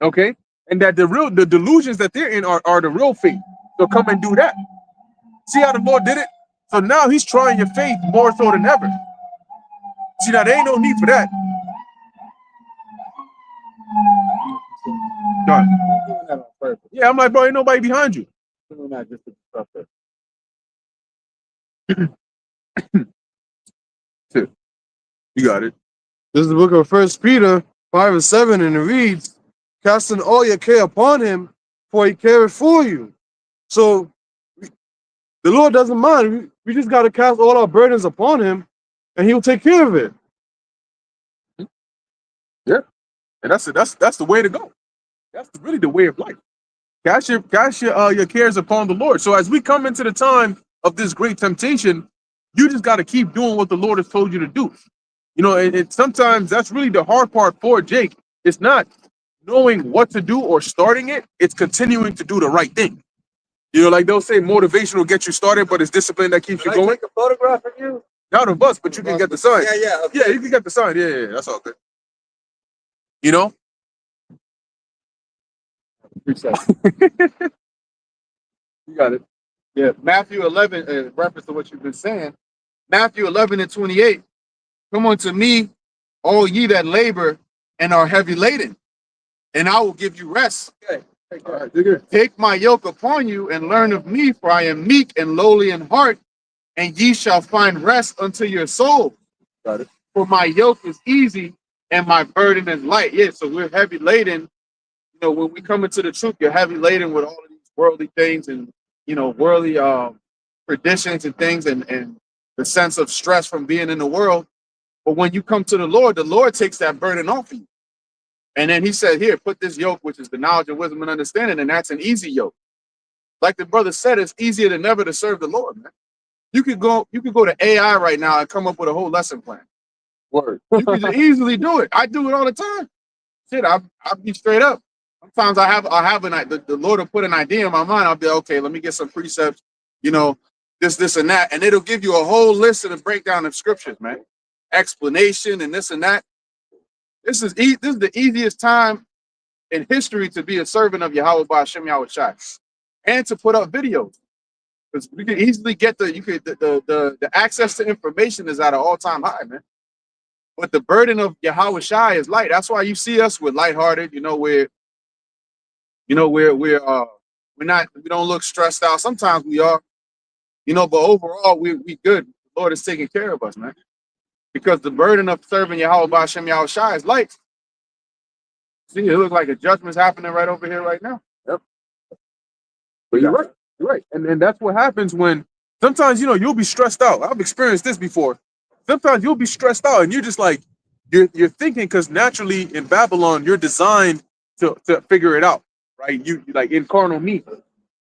okay? And that the delusions that they're in are the real faith. So come and do that. See how the Lord did it? So now he's trying your faith more so than ever. See, now there ain't no need for that. Done. You're doing that on purpose. Yeah, I'm like, bro, ain't nobody behind you. You're doing that just to disrupt it. You got it. This is the book of 1 Peter 5:7, and it reads, casting all your care upon him, for he careth for you. So the Lord doesn't mind. We just got to cast all our burdens upon him, and he'll take care of it. Yeah. And that's the way to go. That's really the way of life. Cast your cares upon the Lord. So as we come into the time of this great temptation, you just got to keep doing what the Lord has told you to do. You know, and sometimes that's really the hard part for Jake. It's not knowing what to do or starting it. It's continuing to do the right thing. You know, like they'll say motivation will get you started, but it's discipline that keeps you going. Take a photograph of you? Not of us, but you can get the sign. Yeah. Okay. Yeah, you can get the sign. Yeah, that's all good. You know? Appreciate You got it. Yeah, Matthew 11, in reference to what you've been saying, Matthew 11:28, come unto me, all ye that labor and are heavy laden, and I will give you rest. All right, dig it. Take my yoke upon you and learn of me, for I am meek and lowly in heart, and ye shall find rest unto your soul. Got it. For my yoke is easy and my burden is light. Yeah, so we're heavy laden. You know, when we come into the truth, you're heavy laden with all of these worldly things and, you know, worldly traditions and things and the sense of stress from being in the world. But when you come to the Lord takes that burden off of you. And then he said, here, put this yoke, which is the knowledge and wisdom and understanding, and that's an easy yoke. Like the brother said, it's easier than ever to serve the Lord, man. You could go to AI right now and come up with a whole lesson plan. Word. You can just easily do it. I do it all the time. Shit, I'll be straight up. Sometimes I have the Lord will put an idea in my mind. I'll be okay. Let me get some precepts. You know, this and that, and it'll give you a whole list of the breakdown of scriptures, man. Explanation and this and that. This is the easiest time in history to be a servant of Yahweh Ba'ashem Yahweh Shai, and to put up videos. Because we can easily get the access to information is at an all-time high, man. But the burden of Yahweh Shai is light. That's why you see us with lighthearted. We don't look stressed out. Sometimes we are, but overall we good. The Lord is taking care of us, man. Because the burden of serving Yahweh Ba'ashem Yahweh Shai is light. See, it looks like a judgment's happening right over here right now. Yep. But you're right. You're right. And that's what happens when sometimes, you'll be stressed out. I've experienced this before. Sometimes you'll be stressed out and you're just like, you're thinking, because naturally in Babylon, you're designed to figure it out, right? You like in carnal meat.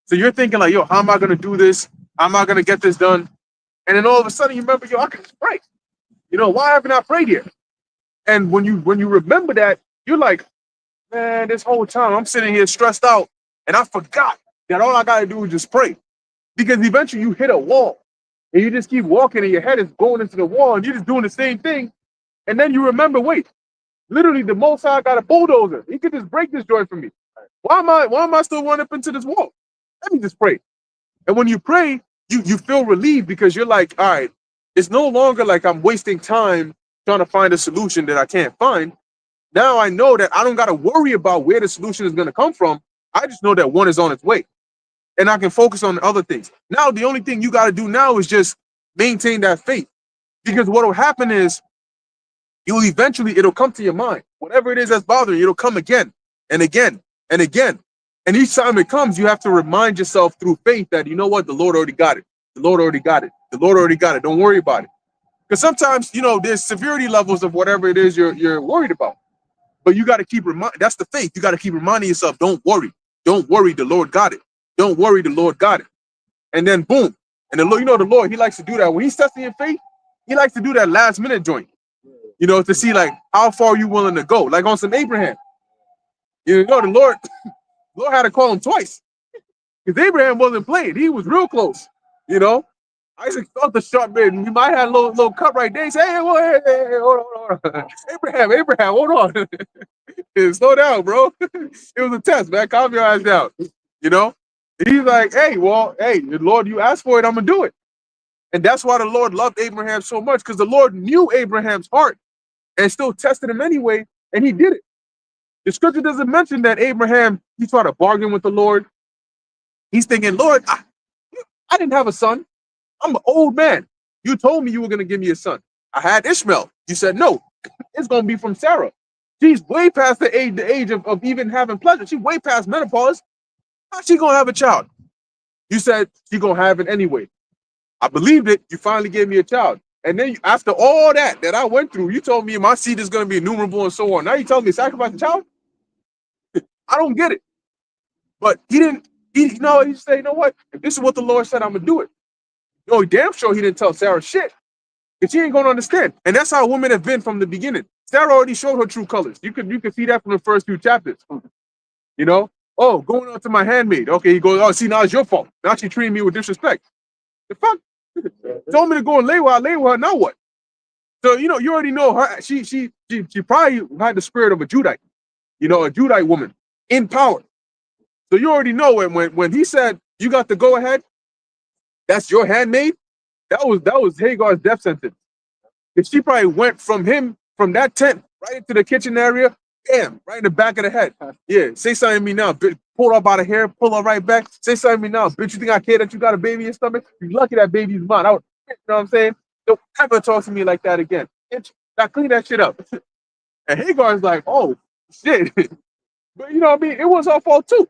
So you're thinking like, yo, how am I going to do this? How am I going to get this done? And then all of a sudden you remember, yo, I can just pray. Why haven't I prayed yet? And when you remember that, you're like, man, this whole time I'm sitting here stressed out and I forgot that all I got to do is just pray. Because eventually you hit a wall and you just keep walking and your head is going into the wall and you're just doing the same thing. And then you remember, wait, literally the Most High got a bulldozer. He could just break this joint for me. Why am I still running up into this wall? Let me just pray. And when you pray, you feel relieved because you're like, all right, it's no longer like I'm wasting time trying to find a solution that I can't find. Now I know that I don't got to worry about where the solution is going to come from. I just know that one is on its way, and I can focus on the other things. Now the only thing you got to do now is just maintain that faith, because what will happen is you eventually, it'll come to your mind. Whatever it is that's bothering you, it'll come again and again and again. And each time it comes, you have to remind yourself through faith that, you know what, the Lord already got it. The Lord already got it. The Lord already got it. Don't worry about it. Because sometimes, you know, there's severity levels of whatever it is you're worried about. But you got to keep that's the faith. You got to keep reminding yourself, don't worry. Don't worry, the Lord got it. Don't worry, the Lord got it. And then boom. And the Lord, you know, the Lord, he likes to do that. When he's testing your faith, he likes to do that last minute joint. You know, to see like how far you willing to go. Like on some Abraham. You know, the Lord had to call him twice. Because Abraham wasn't playing. He was real close. You know, Isaac felt the sharp bit, and he might have a little cut right there. He said, hey, hold on. Abraham, hold on. Slow down, bro. It was a test, man. Calm your eyes down. You know? And he's like, hey, Lord, you asked for it, I'm gonna do it. And that's why the Lord loved Abraham so much, because the Lord knew Abraham's heart and still tested him anyway, and he did it. The scripture doesn't mention that Abraham, he tried to bargain with the Lord. He's thinking, Lord, I didn't have a son. I'm an old man. You told me you were going to give me a son. I had Ishmael. You said, no, it's going to be from Sarah. She's way past the age of even having pleasure. She's way past menopause. How's she going to have a child? You said she's going to have it anyway. I believed it. You finally gave me a child. And then after all that I went through, you told me my seed is going to be innumerable and so on. Now you tell me sacrifice a child? I don't get it. But he said, you know what? If this is what the Lord said, I'm going to do it. You know, damn sure he didn't tell Sarah shit. Because she ain't going to understand. And that's how women have been from the beginning. Sarah already showed her true colors. You could see that from the first few chapters. You know? Oh, going on to my handmaid. Okay, he goes, oh, see, now it's your fault. Now she treating me with disrespect. The fuck? Told me to go and lay with her, now what? So, you know, you already know her. She probably had the spirit of a Judite. You know, a Judite woman in power. So you already know when he said, you got to go ahead, that's your handmaid, that was Hagar's death sentence. If she probably went from that tent right into the kitchen area, bam, right in the back of the head. Yeah, say something to me now, bitch. Pull her by the hair, pull her right back. Say something to me now, bitch. You think I care that you got a baby in your stomach? You lucky that baby's mine. You know what I'm saying? Don't ever talk to me like that again. Bitch, now clean that shit up. And Hagar's like, oh, shit. But you know what I mean? It was her fault too.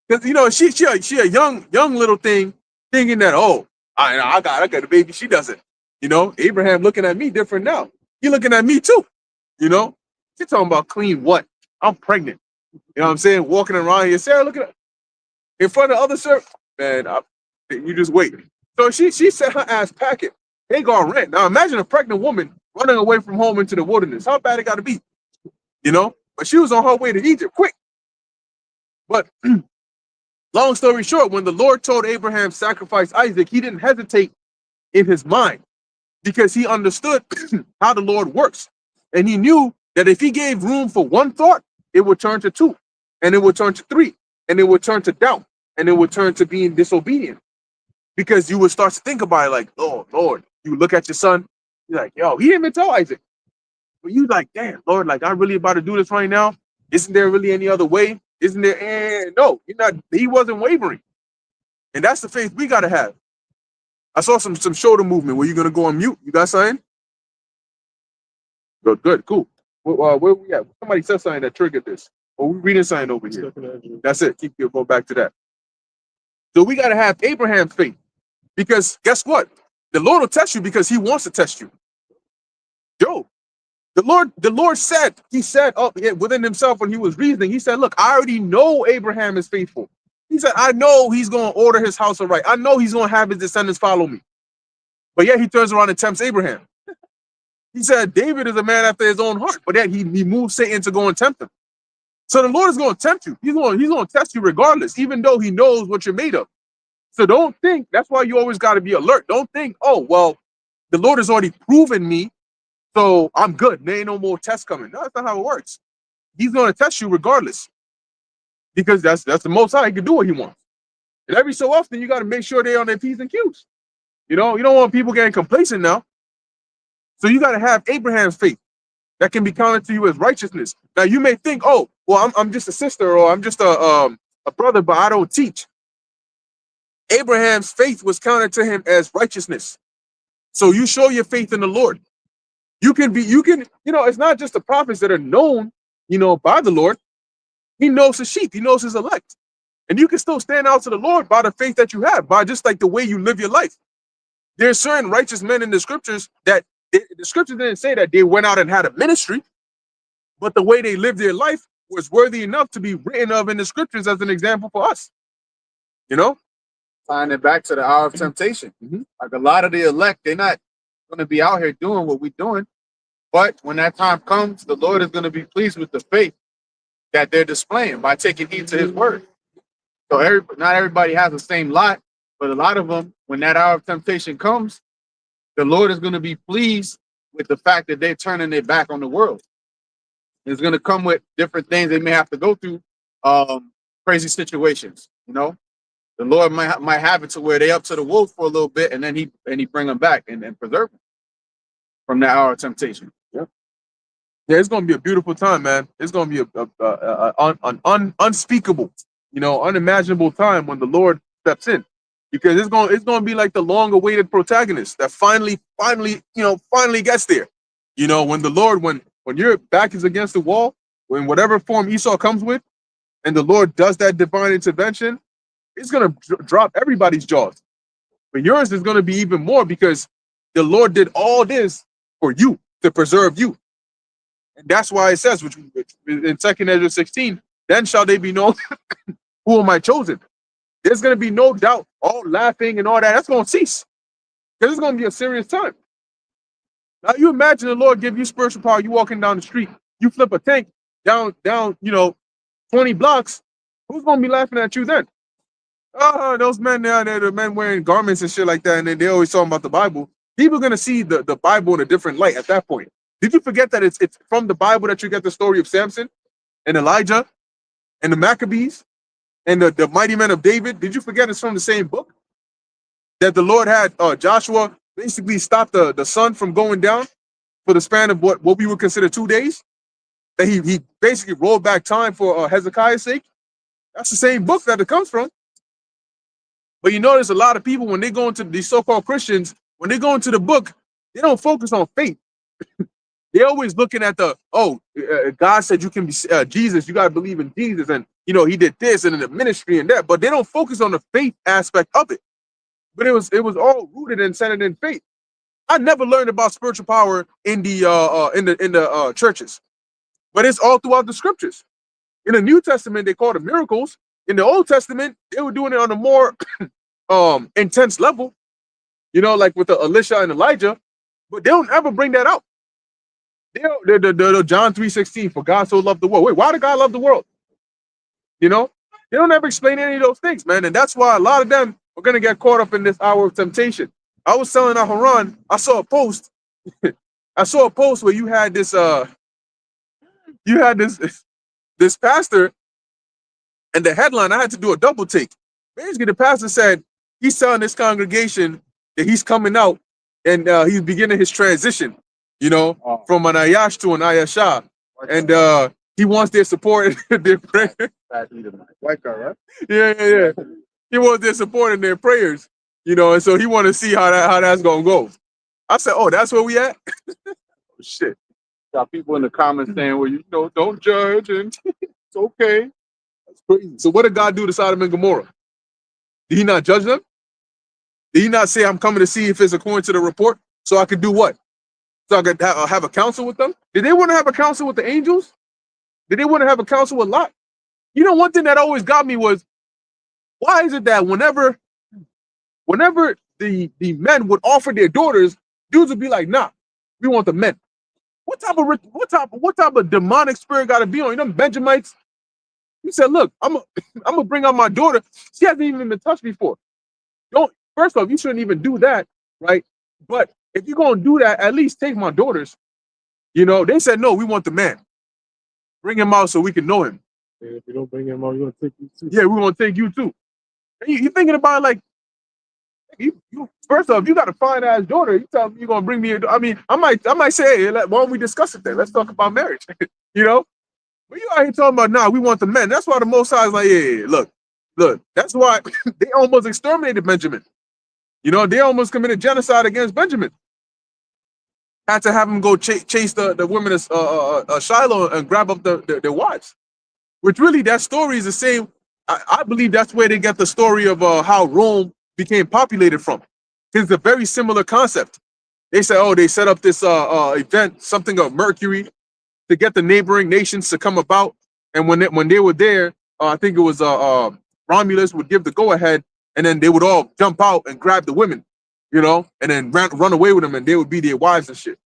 Because, you know, she a young little thing thinking that, oh, I got a baby. She doesn't. You know, Abraham looking at me different now. He looking at me too. You know, she talking about clean what? I'm pregnant. You know what I'm saying? Walking around here, Sarah, look at her. In front of other servants. Man, you just wait. So she set her ass packing. Hagar ran. Now imagine a pregnant woman running away from home into the wilderness. How bad it got to be? You know? But she was on her way to Egypt, quick. But long story short, when the Lord told Abraham to sacrifice Isaac, he didn't hesitate in his mind because he understood how the Lord works. And he knew that if he gave room for one thought, it would turn to two, and it would turn to three, and it would turn to doubt, and it would turn to being disobedient. Because you would start to think about it like, oh, Lord, you look at your son, you're like, yo, he didn't even tell Isaac. But you like, damn, Lord, like, I'm really about to do this right now. Isn't there really any other way? Isn't there? No, you're not. He wasn't wavering. And that's the faith we got to have. I saw some shoulder movement. Were you going to go on mute? You got something? Good, cool. Where we at? Somebody said something that triggered this. Or we reading something over here. That's it. Go back to that. So we got to have Abraham's faith. Because guess what? The Lord will test you because he wants to test you. Job. The Lord said, he said within himself when he was reasoning, he said, look, I already know Abraham is faithful. He said, I know he's going to order his house aright. I know he's going to have his descendants follow me. But yet he turns around and tempts Abraham. He said, David is a man after his own heart, but yet he moves Satan to go and tempt him. So the Lord is going to tempt you. He's going to test you regardless, even though he knows what you're made of. So don't think, that's why you always got to be alert. Don't think, oh, well, the Lord has already proven me, so I'm good. There ain't no more tests coming. No, that's not how it works. He's going to test you regardless. Because that's the most high. He can do what he wants. And every so often, you got to make sure they're on their P's and Q's. You know, you don't want people getting complacent now. So you got to have Abraham's faith that can be counted to you as righteousness. Now you may think, oh, well, I'm just a sister or I'm just a brother, but I don't teach. Abraham's faith was counted to him as righteousness. So you show your faith in the Lord. You can, it's not just the prophets that are known, by the Lord. He knows his sheep. He knows his elect. And you can still stand out to the Lord by the faith that you have, by just like the way you live your life. There's certain righteous men in the scriptures that the scriptures didn't say that they went out and had a ministry, but the way they lived their life was worthy enough to be written of in the scriptures as an example for us. Tying it back to the hour of temptation. Like a lot of the elect, they're not going to be out here doing what we're doing. But when that time comes, the Lord is going to be pleased with the faith that they're displaying by taking heed to his word. So not everybody has the same lot, but a lot of them, when that hour of temptation comes, the Lord is going to be pleased with the fact that they're turning their back on the world. It's going to come with different things they may have to go through, crazy situations. The Lord might have it to where they up to the wolf for a little bit, and then he bring them back and preserve them from that hour of temptation. Yeah, it's going to be a beautiful time, man. It's going to be an unspeakable, unimaginable time when the Lord steps in, because it's going to be like the long-awaited protagonist that finally gets there. When the Lord, when your back is against the wall, when whatever form Esau comes with, and the Lord does that divine intervention, it's going to drop everybody's jaws. But yours is going to be even more, because the Lord did all this for you, to preserve you. And that's why it says, which in 2 Ezra 16, then shall they be known who am I chosen. There's going to be no doubt, all laughing and all that. That's going to cease, because it's going to be a serious time. Now you imagine the Lord give you spiritual power. You walking down the street, you flip a tank down 20 blocks. Who's going to be laughing at you then? Oh, those men there, they're the men wearing garments and shit like that, and then they always talking about the Bible. People are going to see the Bible in a different light at that point. Did you forget that it's from the Bible that you get the story of Samson and Elijah and the Maccabees and the mighty men of David? Did you forget it's from the same book? That the Lord had Joshua basically stop the sun from going down for the span of what we would consider 2 days? That he basically rolled back time for Hezekiah's sake? That's the same book that it comes from. But you notice a lot of people, when they go into these so-called Christians, when they go into the book, they don't focus on faith. They're always looking at God said you can be Jesus, you got to believe in Jesus, and he did this and in the ministry and that, but they don't focus on the faith aspect of it. But it was all rooted and centered in faith. I never learned about spiritual power in the churches, but it's all throughout the scriptures. In the New Testament, they call it miracles. In the Old Testament, they were doing it on a more intense level, like with the Elisha and Elijah, but they don't ever bring that out. The John 3:16, for God so loved the world. Wait, why did God love the world? They don't ever explain any of those things, man. And that's why a lot of them are going to get caught up in this hour of temptation. I was telling Aharon, I saw a post. I saw a post where you had this pastor, and the headline, I had to do a double take. Basically, the pastor said he's telling this congregation that he's coming out and he's beginning his transition, from an Ayash to an Ayasha. And he wants their support and their prayers. White guy, right? Yeah. He wants their support and their prayers, and so he want to see how that's going to go. I said, oh, that's where we at? Oh, shit. Got people in the comments saying, well, don't judge, and it's okay. That's crazy. So what did God do to Sodom and Gomorrah? Did he not judge them? Did he not say, I'm coming to see if it's according to the report? So I could do what? So I could have a council with them? Did they want to have a council with the angels? Did they want to have a council with Lot? One thing that always got me was, why is it that whenever the men would offer their daughters, dudes would be like, nah, we want the men. What type of demonic spirit got to be on you? Them Benjamites. He said, look, I'm gonna bring out my daughter. She hasn't even been touched before. First off, you shouldn't even do that, right? But if you're gonna do that, at least take my daughters. They said, no, we want the man. Bring him out so we can know him. And if you don't bring him out, we're gonna take you too. Yeah, we're gonna take you too. And you're thinking about it like, You first off, you got a fine ass daughter. You tell me you're gonna bring me. I mean, I might say, hey, why don't we discuss it then? Let's talk about marriage. you know, but you out here talking about we want the men. That's why the Most High is like, yeah, look. That's why they almost exterminated Benjamin. You know, they almost committed genocide against Benjamin. Had to have him go chase the women of Shiloh and grab up their wives. Which really, that story is the same. I believe that's where they get the story of how Rome became populated from. It's a very similar concept. They say, oh, they set up this event, something of Mercury, to get the neighboring nations to come about. And when they were there, I think it was Romulus would give the go ahead, and then they would all jump out and grab the women, and then run away with them, and they would be their wives and shit.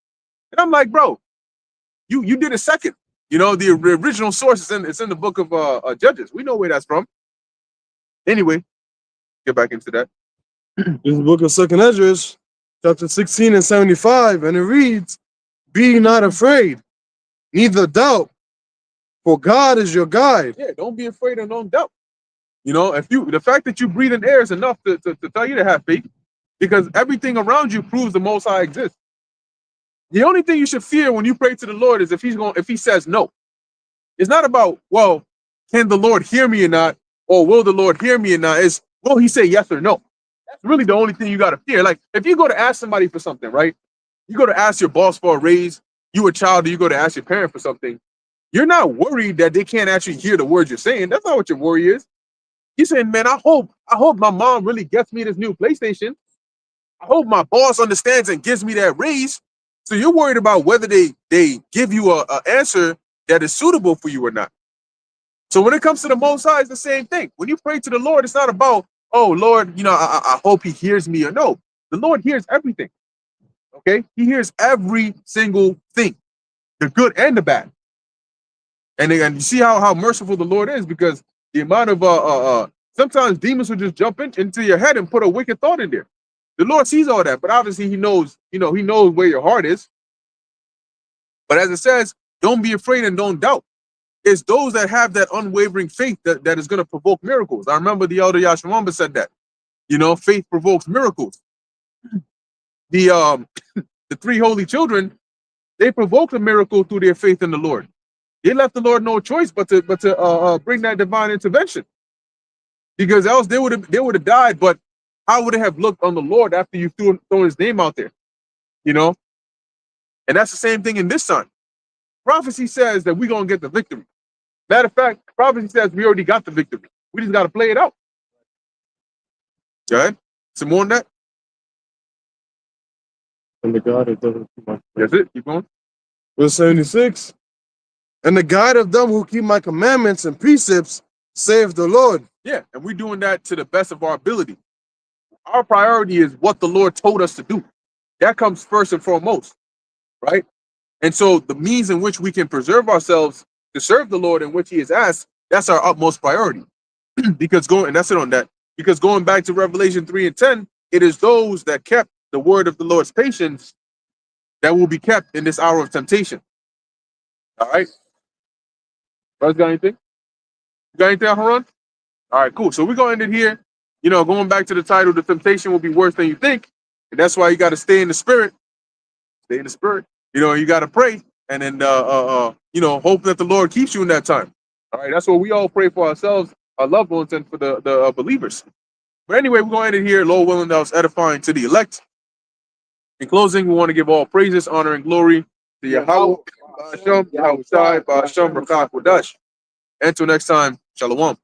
And I'm like, bro, you did a second. The original source is in the book of Judges. We know where that's from. Anyway, get back into that. This is the book of Second Esdras, chapter 16 and 75, and it reads, "Be not afraid, neither doubt, for God is your guide." Yeah, don't be afraid and don't doubt. The fact that you breathe in air is enough to tell you to have faith, because everything around you proves the Most High exists. The only thing you should fear when you pray to the Lord is if he says no. It's not about, well, can the Lord hear me or not, or will the Lord hear me or not? It's, will he say yes or no? That's really the only thing you got to fear. Like, if you go to ask somebody for something, right? You go to ask your boss for a raise, you a child, or you go to ask your parent for something, you're not worried that they can't actually hear the words you're saying. That's not what your worry is. You're saying, man, I hope my mom really gets me this new PlayStation. I hope my boss understands and gives me that raise. So you're worried about whether they give you a answer that is suitable for you or not. So when it comes to the Most High, it's the same thing. When you pray to the Lord, it's not about, oh, Lord, I hope he hears me or no. The Lord hears everything, okay? He hears every single thing, the good and the bad. And you see how merciful the Lord is, because the amount of, sometimes demons will just jump into your head and put a wicked thought in there. The Lord sees all that, but obviously he knows where your heart is. But as it says, don't be afraid and don't doubt. It's those that have that unwavering faith that is going to provoke miracles. I remember the elder Yashimamba said that, faith provokes miracles. The three holy children, they provoked a miracle through their faith in the Lord. They left the Lord no choice but to bring that divine intervention, because else they would have died. But how would it have looked on the Lord after you throw his name out there? And that's the same thing in this time. Prophecy says that we're going to get the victory. Matter of fact, prophecy says we already got the victory. We just got to play it out. Go ahead. Some more on that? And the God of them who keep my That's it. Keep going. Verse 76. "And the guide of them who keep my commandments and precepts, saith the Lord." Yeah, and we're doing that to the best of our ability. Our priority is what the Lord told us to do. That comes first and foremost, right? And so the means in which we can preserve ourselves to serve the Lord in which he has asked, that's our utmost priority. Because going back to Revelation 3 and 10, it is those that kept the word of the Lord's patience that will be kept in this hour of temptation. All right. Brothers, got anything? You got anything, Haran? All right, cool. So we're going to end it here. Going back to the title, the temptation will be worse than you think. And that's why you got to stay in the spirit. Stay in the spirit. You got to pray. And then, hope that the Lord keeps you in that time. All right, that's what we all pray for ourselves, our loved ones, and for the believers. But anyway, we're going to end it here. Lord willing, that was edifying to the elect. In closing, we want to give all praises, honor, and glory to Yahweh, Ba'ashem, Yahweh Shai, Ba'ashem, Rakah, Kodash. Until next time, Shalom.